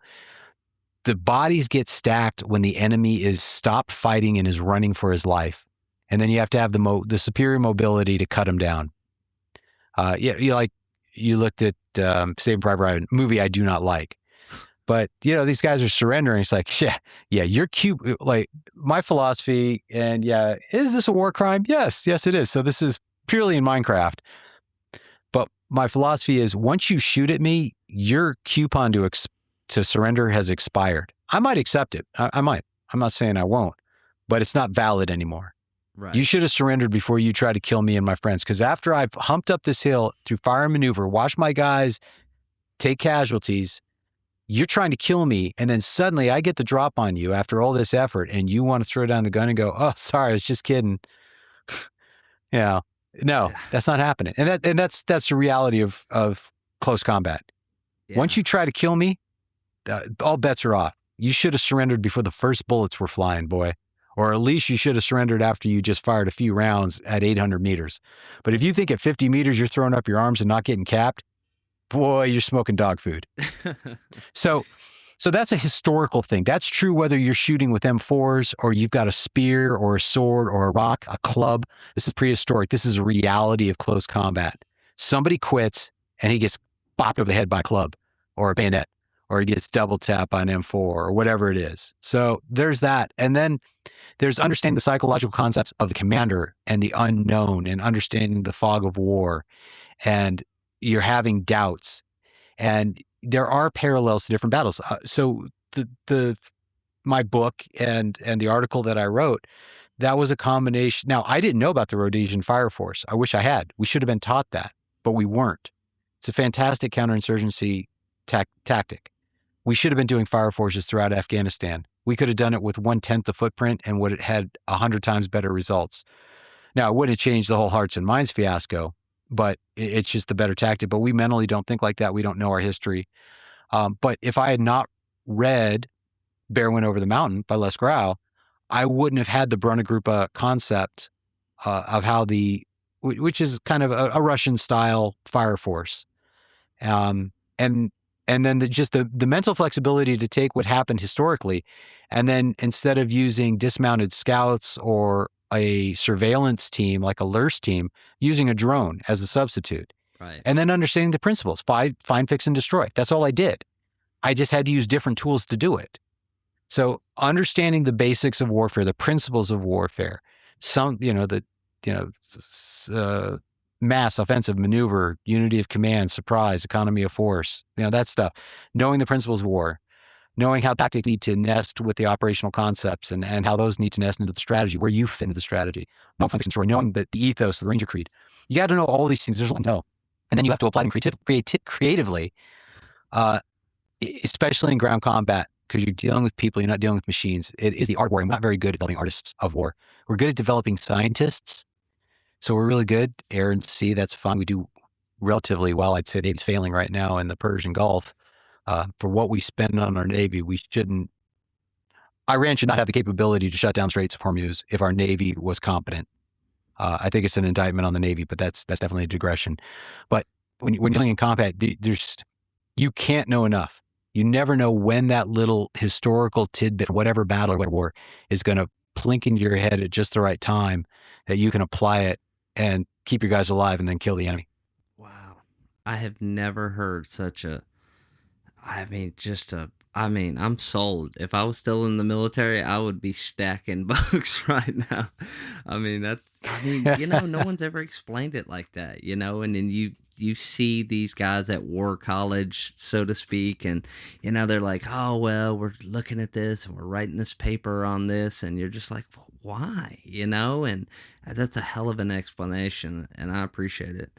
The bodies get stacked when the enemy is stopped fighting and is running for his life. And then you have to have the superior mobility to cut him down. You looked at Saving Private Ryan, movie I do not like. But, these guys are surrendering. It's like, yeah, you're cute. Like my philosophy, and is this a war crime? Yes, it is. So this is purely in Minecraft. But my philosophy is once you shoot at me, your coupon to surrender has expired. I might accept it. I might. I'm not saying I won't, but it's not valid anymore. Right. You should have surrendered before you tried to kill me and my friends. Because after I've humped up this hill through fire and maneuver, watched my guys take casualties, you're trying to kill me, and then suddenly I get the drop on you after all this effort, and you want to throw down the gun and go, "Oh, sorry, I was just kidding." No, that's not happening, and that's the reality of close combat. Yeah. Once you try to kill me, all bets are off. You should have surrendered before the first bullets were flying, boy, or at least you should have surrendered after you just fired a few rounds at 800 meters. But if you think at 50 meters you're throwing up your arms and not getting capped, boy, you're smoking dog food. So that's a historical thing. That's true whether you're shooting with M4s or you've got a spear or a sword or a rock, a club. This is prehistoric. This is a reality of close combat. Somebody quits and he gets bopped over the head by a club or a bayonet, or he gets double tap on M4 or whatever it is. So there's that. And then there's understanding the psychological concepts of the commander and the unknown, and understanding the fog of war, and you're having doubts, and there are parallels to different battles. So my book and the article that I wrote, that was a combination. Now, I didn't know about the Rhodesian Fire Force. I wish I had. We should have been taught that, but we weren't. It's a fantastic counterinsurgency tactic. We should have been doing fire forces throughout Afghanistan. We could have done it with 1/10 the footprint and would have had 100 times better results. Now, it wouldn't have changed the whole Hearts and Minds fiasco, but it's just a better tactic. But we mentally don't think like that. We don't know our history. But if I had not read Bear Went Over the Mountain by Les Grau, I wouldn't have had the Brunegruppe concept of how which is kind of a Russian-style fire force. And then the mental flexibility to take what happened historically, and then instead of using dismounted scouts or a surveillance team like a LURS team, using a drone as a substitute. Right. And then understanding the principles, find, fix, and destroy. That's all I did. I just had to use different tools to do it. So understanding the basics of warfare, the principles of warfare, mass, offensive, maneuver, unity of command, surprise, economy of force, that stuff. Knowing the principles of war, knowing how tactics need to nest with the operational concepts and how those need to nest into the strategy, where you fit into the strategy. Knowing the ethos, the Ranger Creed. You got to know all these things. There's a lot to know. And then you have to apply them creatively, especially in ground combat. because you're dealing with people, you're not dealing with machines. It is the art of war. I'm not very good at developing artists of war. We're good at developing scientists. So we're really good. Air and sea, that's fun. We do relatively well. I'd say Navy's failing right now in the Persian Gulf. For what we spend on our Navy, we shouldn't. Iran should not have the capability to shut down Straits of Hormuz if our Navy was competent. I think it's an indictment on the Navy, but that's definitely a digression. But when you're dealing in combat, you can't know enough. You never know when that little historical tidbit, whatever battle or whatever war, is going to plink into your head at just the right time that you can apply it and keep your guys alive and then kill the enemy. Wow. I have never heard such a, I'm sold. If I was still in the military, I would be stacking books right now. No one's ever explained it like that, and then you see these guys at war college, so to speak, and, they're like, oh, well, we're looking at this and we're writing this paper on this. And you're just like, why, and that's a hell of an explanation. And I appreciate it.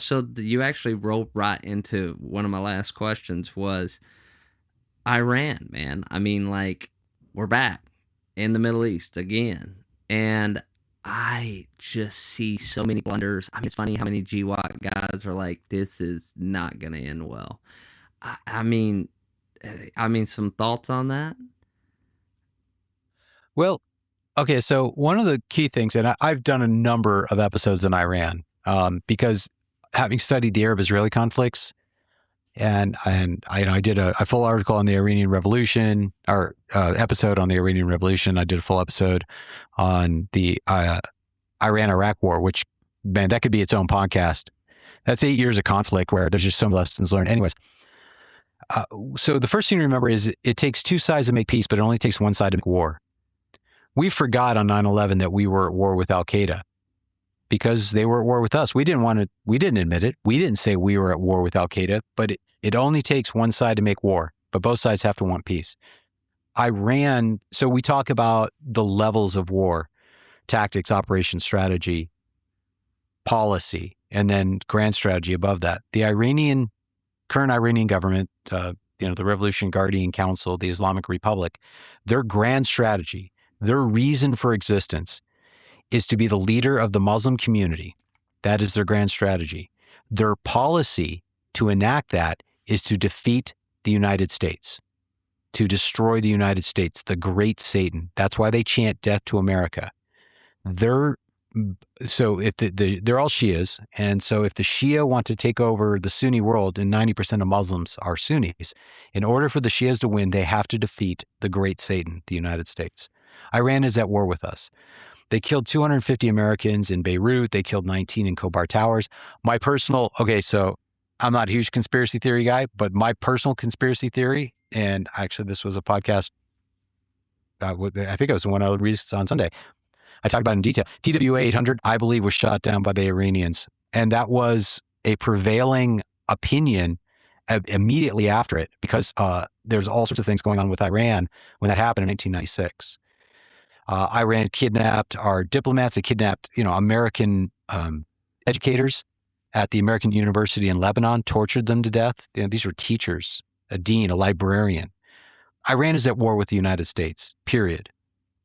So you actually rolled right into one of my last questions was Iran, man. We're back in the Middle East again. And I just see so many blunders. It's funny how many GWAT guys are like, this is not going to end well. Some thoughts on that? Well, okay, so one of the key things, and I've done a number of episodes in Iran, because having studied the Arab-Israeli conflicts, and I did a full article on the Iranian Revolution, or episode on the Iranian Revolution. I did a full episode on the Iran-Iraq War, which, man, that could be its own podcast. That's 8 years of conflict where there's just some lessons learned. Anyways, so the first thing to remember is it takes two sides to make peace, but it only takes one side to make war. We forgot on 9/11 that we were at war with Al-Qaeda because they were at war with us. We didn't admit it. We didn't say we were at war with Al-Qaeda, but it only takes one side to make war, but both sides have to want peace. Iran, so we talk about the levels of war: tactics, operation, strategy, policy, and then grand strategy above that. The current Iranian government, the Revolution Guardian Council, the Islamic Republic, their grand strategy, their reason for existence is to be the leader of the Muslim community. That is their grand strategy. Their policy to enact that is to defeat the United States, to destroy the United States, the great Satan. That's why they chant death to America. They're all Shias, and so if the Shia want to take over the Sunni world, and 90% of Muslims are Sunnis, in order for the Shias to win, they have to defeat the great Satan, the United States. Iran is at war with us. They killed 250 Americans in Beirut. They killed 19 in Khobar Towers. So I'm not a huge conspiracy theory guy, but my personal conspiracy theory, and actually this was a podcast, I think it was one I released on Sunday, I talked about it in detail. TWA-800, I believe, was shot down by the Iranians. And that was a prevailing opinion immediately after it, because there's all sorts of things going on with Iran when that happened in 1996. Iran kidnapped our diplomats. They kidnapped, American educators at the American University in Lebanon, tortured them to death. These were teachers, a dean, a librarian. Iran is at war with the United States, period.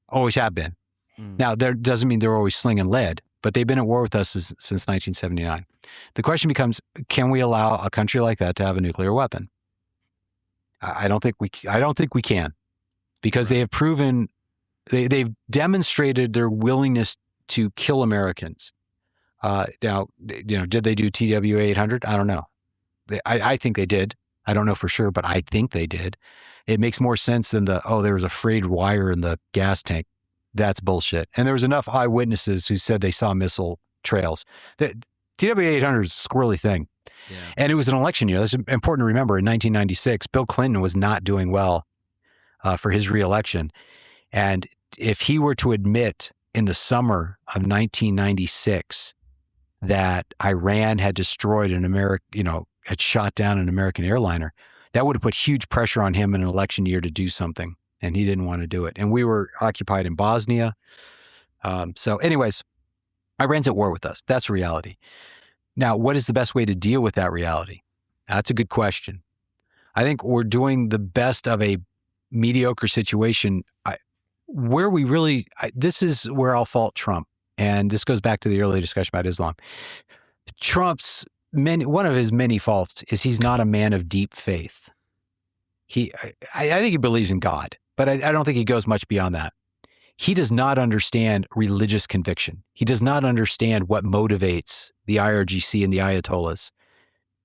Always have been. Now, that doesn't mean they're always slinging lead, but they've been at war with us since 1979. The question becomes, can we allow a country like that to have a nuclear weapon? I don't think we can, because they have proven, they've demonstrated their willingness to kill Americans. Now, did they do TWA-800? I don't know. I think they did. I don't know for sure, but I think they did. It makes more sense than there was a frayed wire in the gas tank. That's bullshit. And there was enough eyewitnesses who said they saw missile trails. The TWA-800 is a squirrely thing. Yeah. And it was an election year. That's important to remember. In 1996, Bill Clinton was not doing well for his reelection. And if he were to admit in the summer of 1996 that Iran had destroyed had shot down an American airliner, that would have put huge pressure on him in an election year to do something. And he didn't want to do it. And we were occupied in Bosnia. So anyways, Iran's at war with us. That's reality. Now, what is the best way to deal with that reality? That's a good question. I think we're doing the best of a mediocre situation, this is where I'll fault Trump. And this goes back to the earlier discussion about Islam. One of his many faults is he's not a man of deep faith. I think he believes in God, but I don't think he goes much beyond that. He does not understand religious conviction. He does not understand what motivates the IRGC and the Ayatollahs.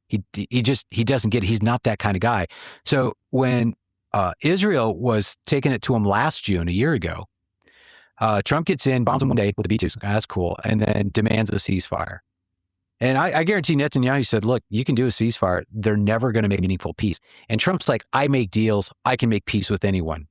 He doesn't get it. He's not that kind of guy. So when Israel was taking it to him last June, a year ago, Trump gets in, bombs him one day with the B-2s. That's cool. And then demands a ceasefire. And I guarantee Netanyahu said, look, you can do a ceasefire. They're never going to make meaningful peace. And Trump's like, I make deals. I can make peace with anyone.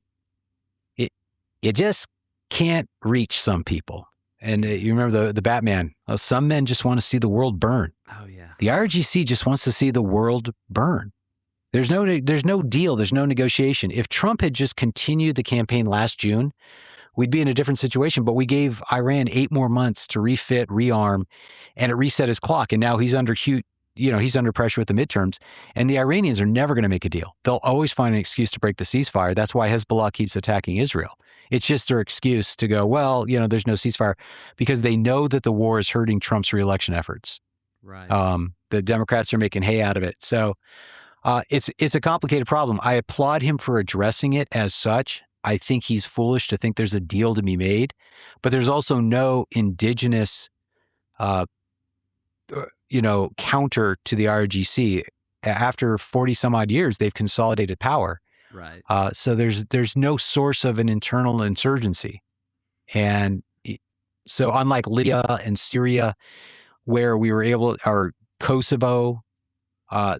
It just can't reach some people. And you remember the Batman, some men just want to see the world burn. Oh, yeah. The IRGC just wants to see the world burn. There's no deal. There's no negotiation. If Trump had just continued the campaign last June, we'd be in a different situation. But we gave Iran 8 more months to refit, rearm, and it reset his clock. And now he's under pressure with the midterms. And the Iranians are never going to make a deal. They'll always find an excuse to break the ceasefire. That's why Hezbollah keeps attacking Israel. It's just their excuse to go, well, there's no ceasefire, because they know that the war is hurting Trump's reelection efforts. Right. The Democrats are making hay out of it. So it's a complicated problem. I applaud him for addressing it as such. I think he's foolish to think there's a deal to be made, but there's also no indigenous, counter to the IRGC. After 40 some odd years, they've consolidated power. Right. So there's no source of an internal insurgency. And so unlike Libya and Syria, where we were or Kosovo,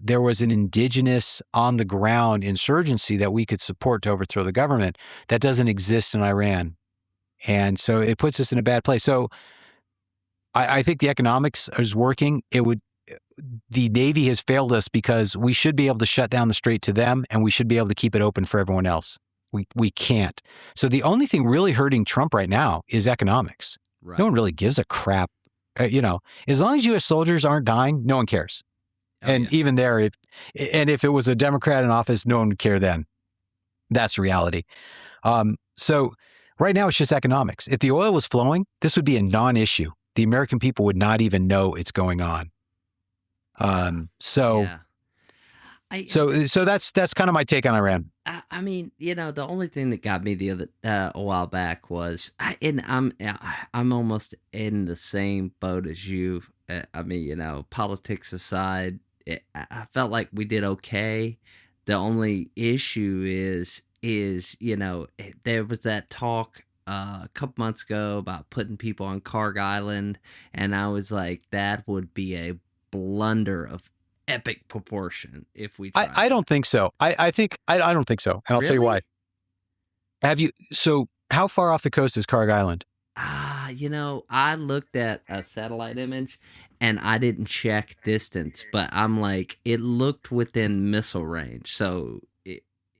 there was an indigenous on the ground insurgency that we could support to overthrow the government. That doesn't exist in Iran. And so it puts us in a bad place. So I think the economics is working. The Navy has failed us because we should be able to shut down the strait to them, and we should be able to keep it open for everyone else. We can't. So the only thing really hurting Trump right now is economics. Right. No one really gives a crap. As long as U.S. soldiers aren't dying, no one cares. Even there, if it was a Democrat in office, no one would care then. That's reality. So right now, it's just economics. If the oil was flowing, this would be a non-issue. The American people would not even know it's going on. So that's kind of my take on Iran. I mean, the only thing that got me a while back was, I'm almost in the same boat as you. I mean, politics aside, I felt like we did okay. The only issue is there was that talk a couple months ago about putting people on Karg Island, and I was like, that would be a blunder of epic proportion if we tried. I don't think so. I don't think so. And I'll tell you why. So how far off the coast is Karg Island? I looked at a satellite image and I didn't check distance, but I'm like, it looked within missile range. So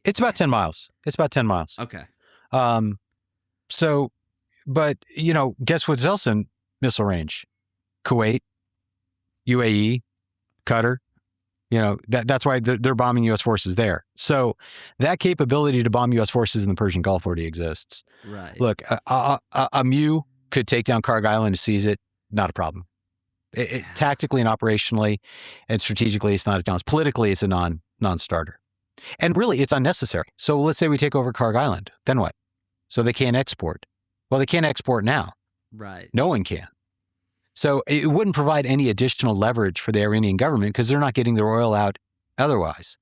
it's about 10 miles. Okay. So, but guess what's else in missile range? Kuwait, UAE, Qatar. That's why they're bombing U.S. forces there. So that capability to bomb U.S. forces in the Persian Gulf already exists. Right. Look, a MEU could take down Karg Island and seize it. Not a problem. Tactically and operationally and strategically, it's not a challenge. Politically, it's a non-starter. And really, it's unnecessary. So let's say we take over Karg Island. Then what? So they can't export. Well, they can't export now. Right. No one can. So it wouldn't provide any additional leverage for the Iranian government because they're not getting their oil out otherwise.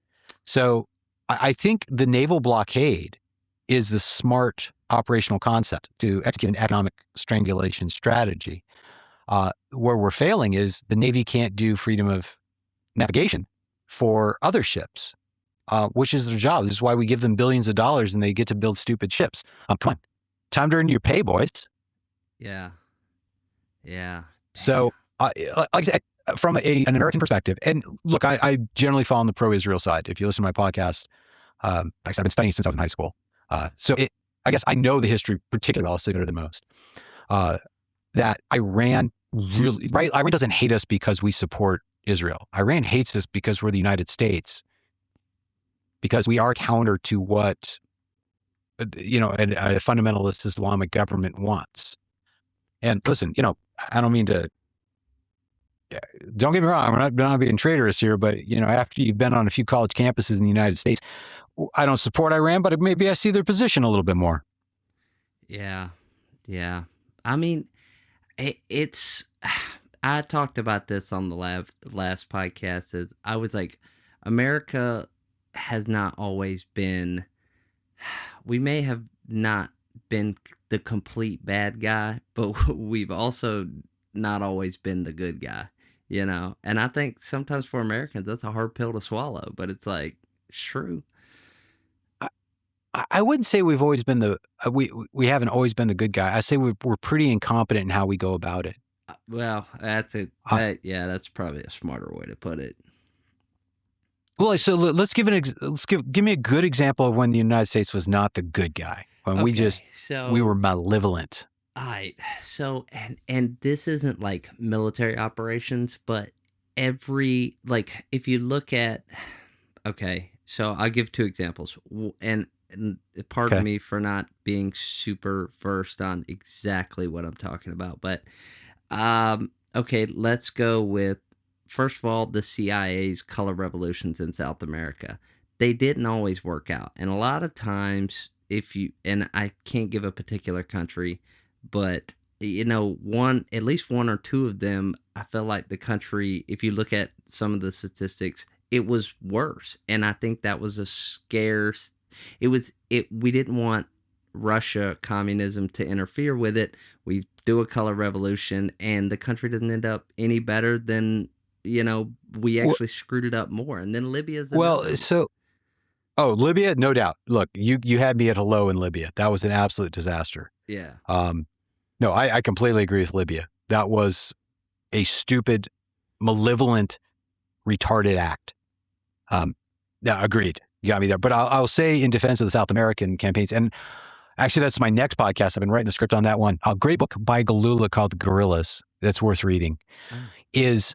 So I think the naval blockade is the smart operational concept to execute an economic strangulation strategy. Where we're failing is the Navy can't do freedom of navigation for other ships, which is their job. This is why we give them billions of dollars and they get to build stupid ships. Come on. Time to earn your pay, boys. Yeah. So, like I said, from an American perspective, and look, I generally fall on the pro-Israel side. If you listen to my podcast, like I said, I've been studying since I was in high school. I guess I know the history particularly well, so better than most. That Iran really, right? Iran doesn't hate us because we support Israel. Iran hates us because we're the United States, because we are counter to what a fundamentalist Islamic government wants. And listen, I don't mean to. Don't get me wrong. I'm not being traitorous here, but after you've been on a few college campuses in the United States, I don't support Iran, but maybe I see their position a little bit more. Yeah, yeah. I mean, it's. I talked about this on the last podcast. Is I was like, America has not always been. We may have not been the complete bad guy, but we've also not always been the good guy, And I think sometimes for Americans, that's a hard pill to swallow, but it's like, it's true. I wouldn't say we've always been we haven't always been the good guy. I say we're pretty incompetent in how we go about it. Well, that's probably a smarter way to put it. Well, so let's give me a good example of when the United States was not the good guy, when we were malevolent. All right. So, and this isn't like military operations, but if you look at, okay, so I'll give two examples, and pardon me for not being super versed on exactly what I'm talking about, but, okay, let's go with, first of all, the CIA's color revolutions in South America. They didn't always work out. And a lot of times, and I can't give a particular country, but at least one or two of them, I feel like the country, if you look at some of the statistics, it was worse. And I think that was we didn't want Russia communism to interfere with it. We do a color revolution and the country doesn't end up any better than, we actually screwed it up more. And then Libya's Libya, no doubt. Look, you had me at hello in Libya. That was an absolute disaster. Yeah. No, I completely agree with Libya. That was a stupid, malevolent, retarded act. Yeah, agreed. You got me there. But I'll say in defense of the South American campaigns, and actually that's my next podcast. I've been writing the script on that one. A great book by Galula called The Guerrillas that's worth reading is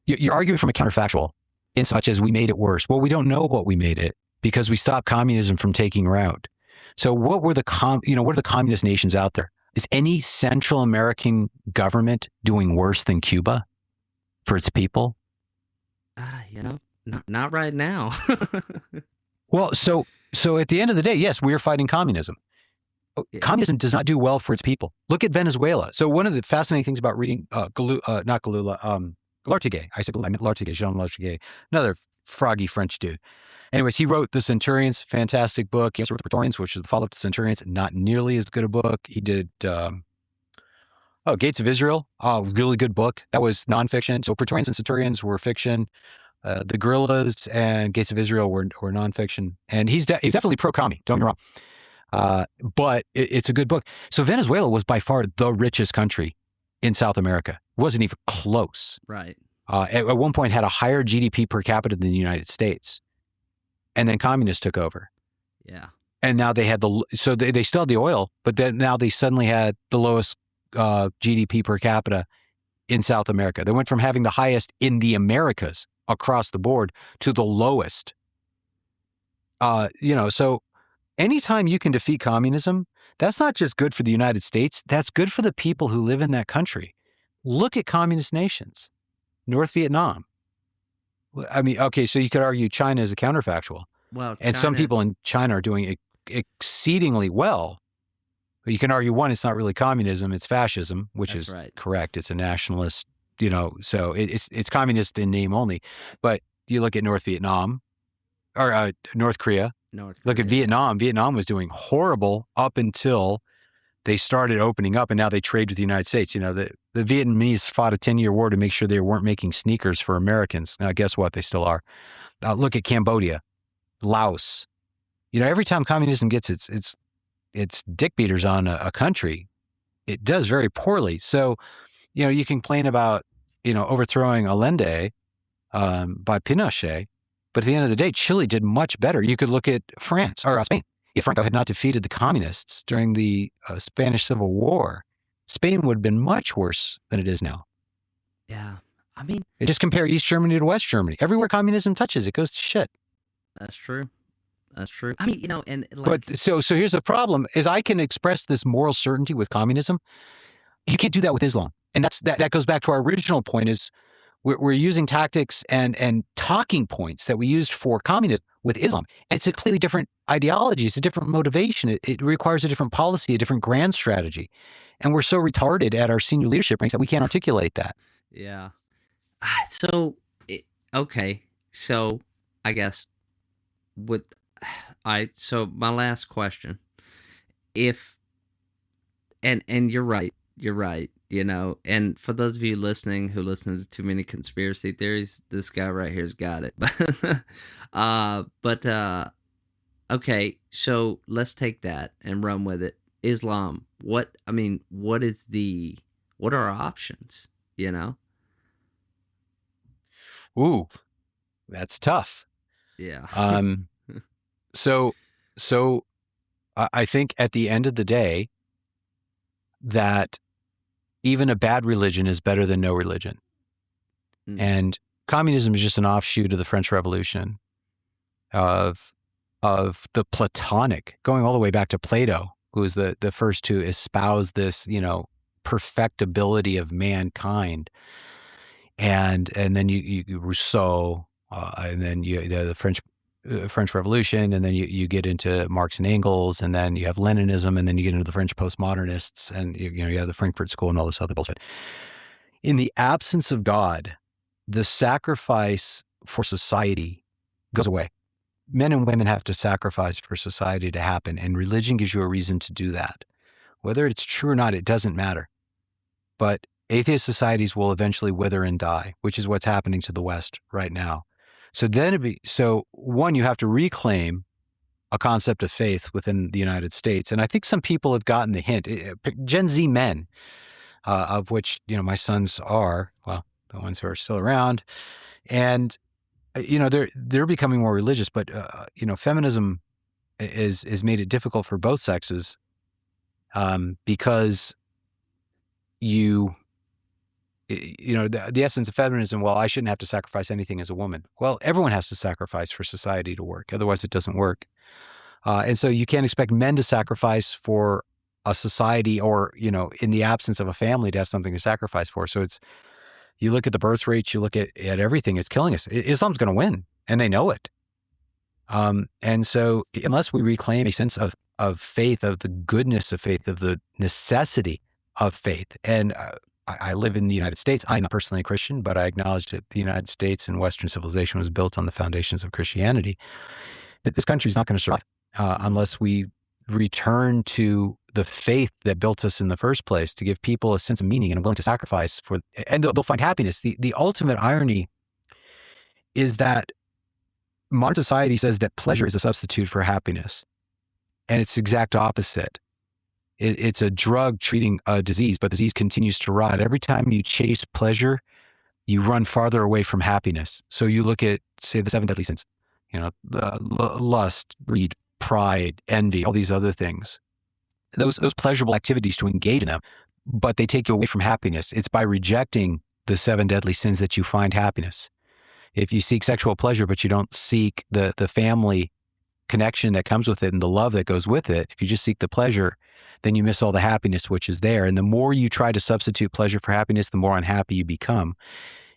you're arguing from a counterfactual in such as we made it worse. Well, we don't know what we made it because we stopped communism from taking root. So what were the what are the communist nations out there? Is any Central American government doing worse than Cuba for its people? Not right now. Well, so at the end of the day, yes, we are fighting communism. Communism does not do well for its people. Look at Venezuela. So one of the fascinating things about reading Lartigue, I meant Lartigue, Jean Lartigue, another froggy French dude. Anyways, he wrote The Centurions, fantastic book. He also wrote The Praetorians, which is the follow-up to Centurions, not nearly as good a book. He did Gates of Israel, really good book. That was nonfiction. So Praetorians and Centurions were fiction. The Guerrillas and Gates of Israel were nonfiction. And he's definitely pro-commie, don't get me wrong. But it's a good book. So Venezuela was by far the richest country in South America. It wasn't even close. Right. At one point had a higher GDP per capita than the United States. And then communists took over. Yeah. And now they had they still had the oil, but then now they suddenly had the lowest GDP per capita in South America. They went from having the highest in the Americas across the board to the lowest. So anytime you can defeat communism, that's not just good for the United States. That's good for the people who live in that country. Look at communist nations. North Vietnam. I mean, okay, so you could argue China is a counterfactual. Well, and some people in China are doing exceedingly well. But you can argue, one, it's not really communism, it's fascism, which is right. Correct. It's a nationalist, so it's communist in name only. But you look at North Vietnam, or North Korea. Look at Vietnam. Vietnam was doing horrible up until they started opening up, and now they trade with the United States. The Vietnamese fought a 10-year war to make sure they weren't making sneakers for Americans. Now, guess what? They still are. Look at Cambodia, Laos. Every time communism gets its dick beaters on a country, it does very poorly. So, you can complain about, overthrowing Allende by Pinochet, but at the end of the day, Chile did much better. You could look at France or Spain. If Franco had not defeated the communists during the Spanish Civil War, Spain would have been much worse than it is now. Yeah. I mean, just compare East Germany to West Germany. Everywhere communism touches, it goes to shit. That's true. That's true. I mean, and like, But so here's the problem: is I can express this moral certainty with communism. You can't do that with Islam, and that goes back to our original point: is we're using tactics and talking points that we used for communism with Islam. And it's a completely different ideology. It's a different motivation. It requires a different policy, a different grand strategy. And we're so retarded at our senior leadership ranks that we can't articulate that. yeah. So, okay. So, I guess with so my last question, if and you're right, and for those of you listening who listen to too many conspiracy theories, this guy right here's got it. But okay, so let's take that and run with it. Islam, what are our options, Ooh, that's tough. Yeah. So I think at the end of the day, that even a bad religion is better than no religion. And communism is just an offshoot of the French Revolution, of the Platonic, going all the way back to Plato, who was the first to espouse this, perfectibility of mankind. And then you Rousseau, and then the French Revolution, and then you get into Marx and Engels, and then you have Leninism, and then you get into the French postmodernists, and you have the Frankfurt School and all this other bullshit. In the absence of God, the sacrifice for society goes away. Men and women have to sacrifice for society to happen, and religion gives you a reason to do that. Whether it's true or not, it doesn't matter. But atheist societies will eventually wither and die, which is what's happening to the West right now. So then one, you have to reclaim a concept of faith within the United States. And I think some people have gotten the hint. Gen Z men, of which, my sons are, well, the ones who are still around. And, they're becoming more religious, but, feminism is made it difficult for both sexes, because the essence of feminism, well, I shouldn't have to sacrifice anything as a woman. Well, everyone has to sacrifice for society to work. Otherwise, it doesn't work. And so you can't expect men to sacrifice for a society or, in the absence of a family, to have something to sacrifice for. So you look at the birth rates, you look at everything, it's killing us. Islam's going to win, and they know it. And so unless we reclaim a sense of faith, of the goodness of faith, of the necessity of faith, and I live in the United States. I'm not personally a Christian, but I acknowledge that the United States and Western civilization was built on the foundations of Christianity, that this country is not going to survive unless we return to the faith that built us in the first place, to give people a sense of meaning and are willing to sacrifice for, and they'll find happiness. The ultimate irony is that modern society says that pleasure is a substitute for happiness, and it's the exact opposite. It's a drug treating a disease, but the disease continues to rot. Every time you chase pleasure, you run farther away from happiness. So you look at, say, the 7 deadly sins, lust, greed, pride, envy, all these other things. Those pleasurable activities to engage in them, but they take you away from happiness. It's by rejecting the 7 deadly sins that you find happiness. If you seek sexual pleasure, but you don't seek the family connection that comes with it and the love that goes with it, if you just seek the pleasure, then you miss all the happiness which is there. And the more you try to substitute pleasure for happiness, the more unhappy you become.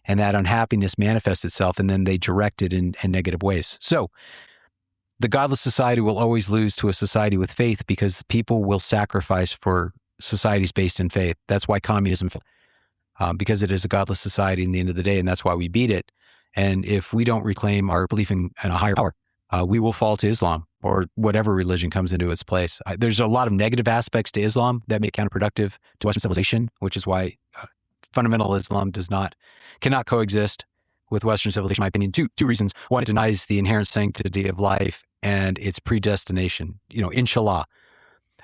And that unhappiness manifests itself, and then they direct it in negative ways. So the godless society will always lose to a society with faith, because people will sacrifice for societies based in faith. That's why communism failed, because it is a godless society in the end of the day, and that's why we beat it. And if we don't reclaim our belief in a higher power, we will fall to Islam or whatever religion comes into its place. There's a lot of negative aspects to Islam that make it counterproductive to Western civilization, which is why fundamental Islam cannot coexist with Western civilization, in my opinion. Two reasons. One, it denies the inherent sanctity of life and its predestination. Inshallah,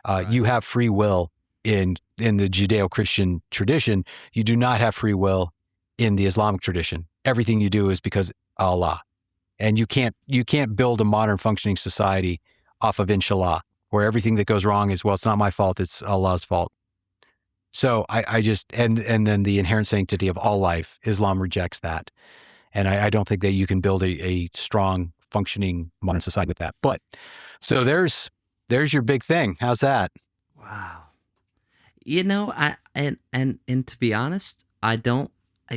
right. You have free will in the Judeo-Christian tradition. You do not have free will in the Islamic tradition. Everything you do is because Allah. And you can't build a modern functioning society off of inshallah, where everything that goes wrong is, well, it's not my fault, it's Allah's fault. So I just, and then the inherent sanctity of all life, Islam rejects that. And I don't think that you can build a strong functioning modern society with that. But so there's your big thing. How's that? Wow. You know, and to be honest, I don't.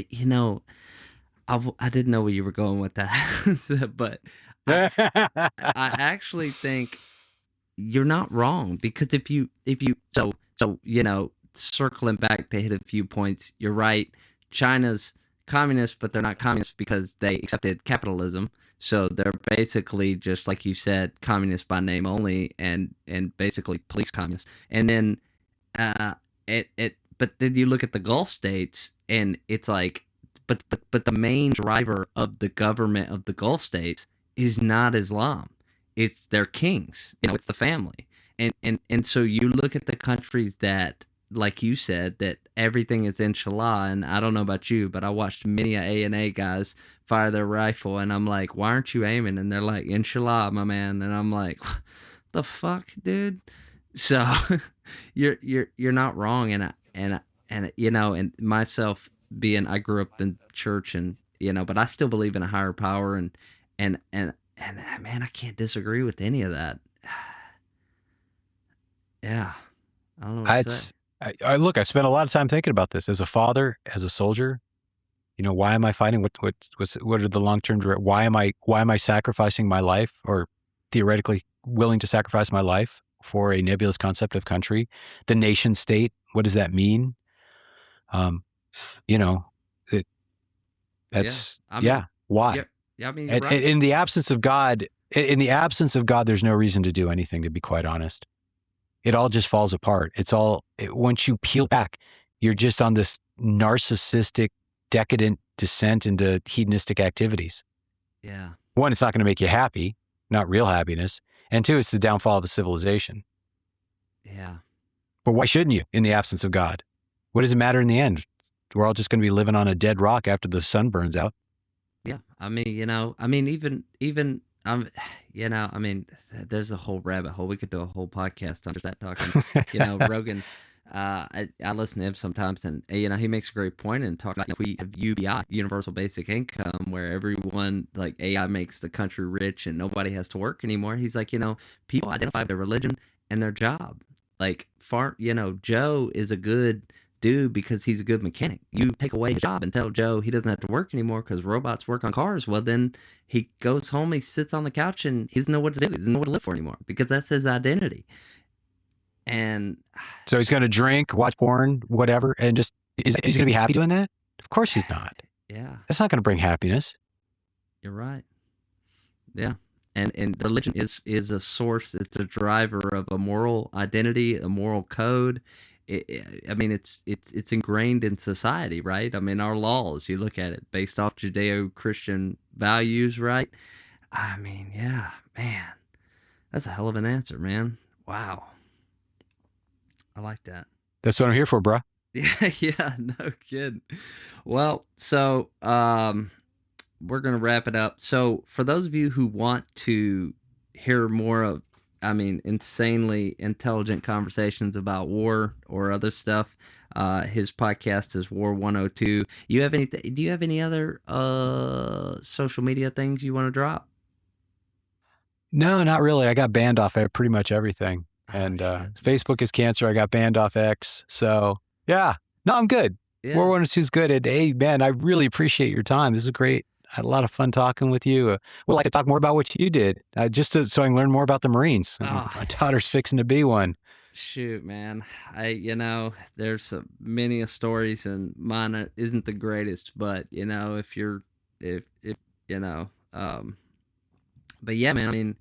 You know, I didn't know where you were going with that, but I I actually think you're not wrong, because if you so you know, circling back to hit a few points, you're right. China's communist, but they're not communist because they accepted capitalism. So they're basically, just like you said, communist by name only, and basically police communists. And then uh but then you look at the Gulf states, and it's like, but the main driver of the government of the Gulf states is not Islam. It's their kings. You know, it's the family. And so you look at the countries that, like you said, that everything is inshallah. And I don't know about you, but I watched many A&A guys fire their rifle, and I'm like, why aren't you aiming? And they're like, inshallah, my man. And I'm like, what the fuck, dude? So you're not wrong. And you know, and myself, being, I grew up in church, and you know, but I still believe in a higher power, and man, I can't disagree with any of that. Yeah, I don't know what to say. I look, I spent a lot of time thinking about this as a father, as a soldier. You know, why am I fighting? What are the long-term? Why am I sacrificing my life, or theoretically willing to sacrifice my life for a nebulous concept of country, the nation state? What does that mean? You know, that's I mean, why? yeah, I mean, And right. in the absence of God, there's no reason to do anything, to be quite honest. It all just falls apart. Once you peel back, you're just on this narcissistic, decadent descent into hedonistic activities. Yeah, One, it's not going to make you happy, not real happiness. And two, it's the downfall of a civilization. yeah, But why shouldn't you in the absence of God? What does it matter in the end? We're all just going to be living on a dead rock after the sun burns out. yeah. I mean, you know, even you know, I mean, there's a whole rabbit hole. We could do a whole podcast on just that talking. You know, Rogan. I listen to him sometimes, and you know, he makes a great point and talk about, if we have UBI, universal basic income, where everyone, like, AI makes the country rich and nobody has to work anymore. He's like, you know, people identify with their religion and their job. Like, you know, Joe is a good dude because he's a good mechanic. You take away his job and tell Joe he doesn't have to work anymore because robots work on cars. Well, then he goes home, he sits on the couch, and he doesn't know what to do. He doesn't know what to live for anymore, because that's his identity. And So he's going to drink, watch porn, whatever, and just, is he going to be happy doing that? Of course he's not. yeah, That's not going to bring happiness. you're right. Yeah. And religion is a source, it's a driver of a moral identity, a moral code. I mean, it's ingrained in society, right? I mean, our laws, you look at it based off Judeo-Christian values, right? I mean, yeah, man, that's a hell of an answer, man. Wow, I like that. That's what I'm here for, bro. Yeah, yeah, no kidding. Well, so we're gonna wrap it up. So for those of you who want to hear more of, I mean, insanely intelligent conversations about war or other stuff, his podcast is War 102. Do you have any other social media things you want to drop? No, not really. I got banned off pretty much everything. And Shit. Facebook is cancer. I got banned off X. So yeah, no, I'm good. Yeah. War 102 is good. And hey, man, I really appreciate your time. This is great. I had a lot of fun talking with you. Would like to talk more about what you did, so I can learn more about the Marines. Oh. My daughter's fixing to be one. Shoot, man. You know, there's many stories, and mine isn't the greatest, but you know, if you know, but yeah, man, I mean,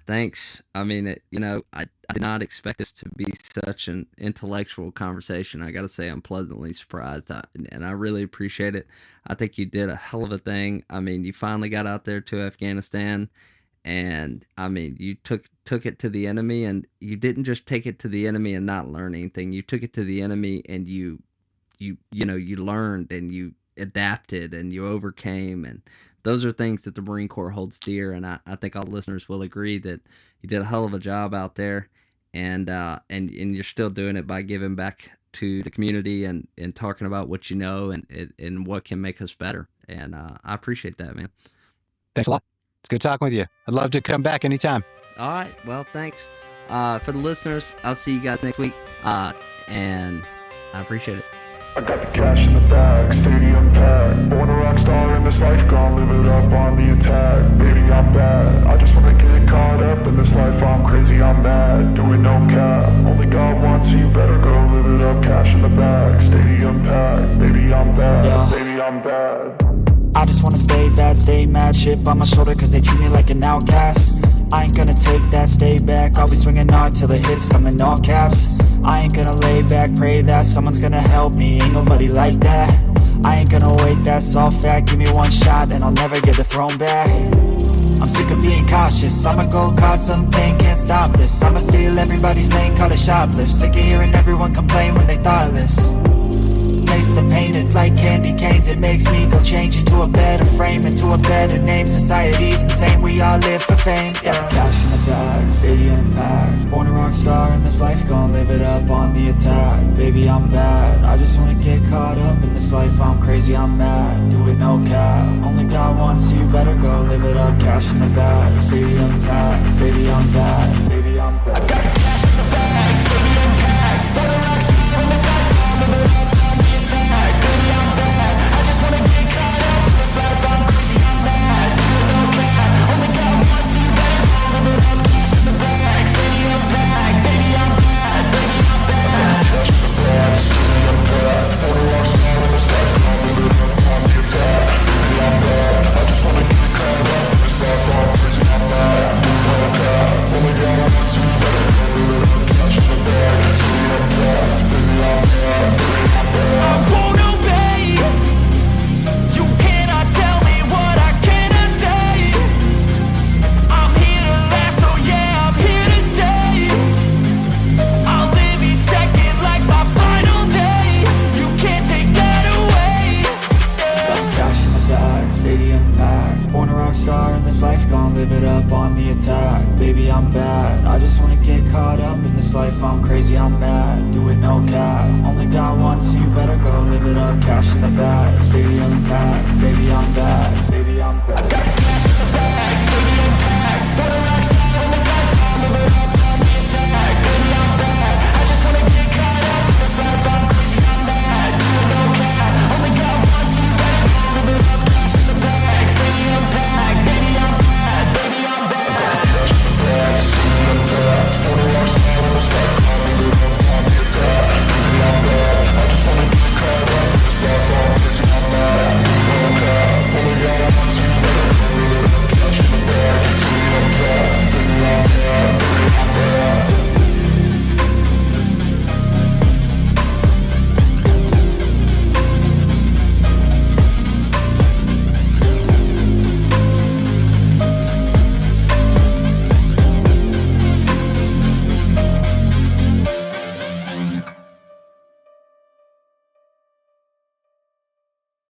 thanks. I mean, you know, I did not expect this to be such an intellectual conversation. I got to say, I'm pleasantly surprised, and I really appreciate it. I think you did a hell of a thing. I mean, you finally got out there to Afghanistan, and I mean, you took it to the enemy, and you didn't just take it to the enemy and not learn anything. You took it to the enemy, and you know, you learned, and you adapted, and you overcame, and those are things that the Marine Corps holds dear. And I think all listeners will agree that you did a hell of a job out there, and you're still doing it by giving back to the community, and talking about what you know, and what can make us better. And I appreciate that, man. Thanks a lot. good talking with you. I'd love to come back anytime. All right. Well, thanks. For the listeners, I'll see you guys next week. And I appreciate it. I got the cash in the bag, stadium packed. Born a rock star in this life, gonna live it up on the attack. Baby, I'm bad. I just wanna get caught up in this life. I'm crazy, I'm mad. Doing no cap. Only God wants you, better go live it up. Cash in the bag, stadium packed. Baby, I'm bad. Yeah. Baby, I'm bad. I just wanna stay bad, stay mad. Chip on my shoulder cause they treat me like an outcast. I ain't gonna take that, stay back. I'll be swinging hard till the hits come in all caps. I ain't gonna lay back, pray that someone's gonna help me. Ain't nobody like that. I ain't gonna wait, that's all fact. Give me one shot and I'll never get the throne back. I'm sick of being cautious. I'ma go cause something, can't stop this. I'ma steal everybody's lane, call it shoplift. Sick of hearing everyone complain when they thoughtless. Taste the pain, it's like candy canes. It makes me go change into a better frame, into a better name. Society's insane, we all live for fame, yeah. Cash in the bag, stadium packed. Born a rock star in this life, gonna live it up on the attack. Baby, I'm bad, I just wanna get caught up in this life. I'm crazy, I'm mad, do it no cap. Only God wants you, better go live it up. Cash in the bag, stadium packed. Baby, I'm bad, baby, I'm bad. I got the cash in the bag, stadium packed. Born a rock star in this life, gonna live it up. Baby, I'm bad, I just wanna get caught up in this life. I'm crazy, I'm mad, do it no cap. Only God wants you, better go live it up. Cash in the bag, stadium packed.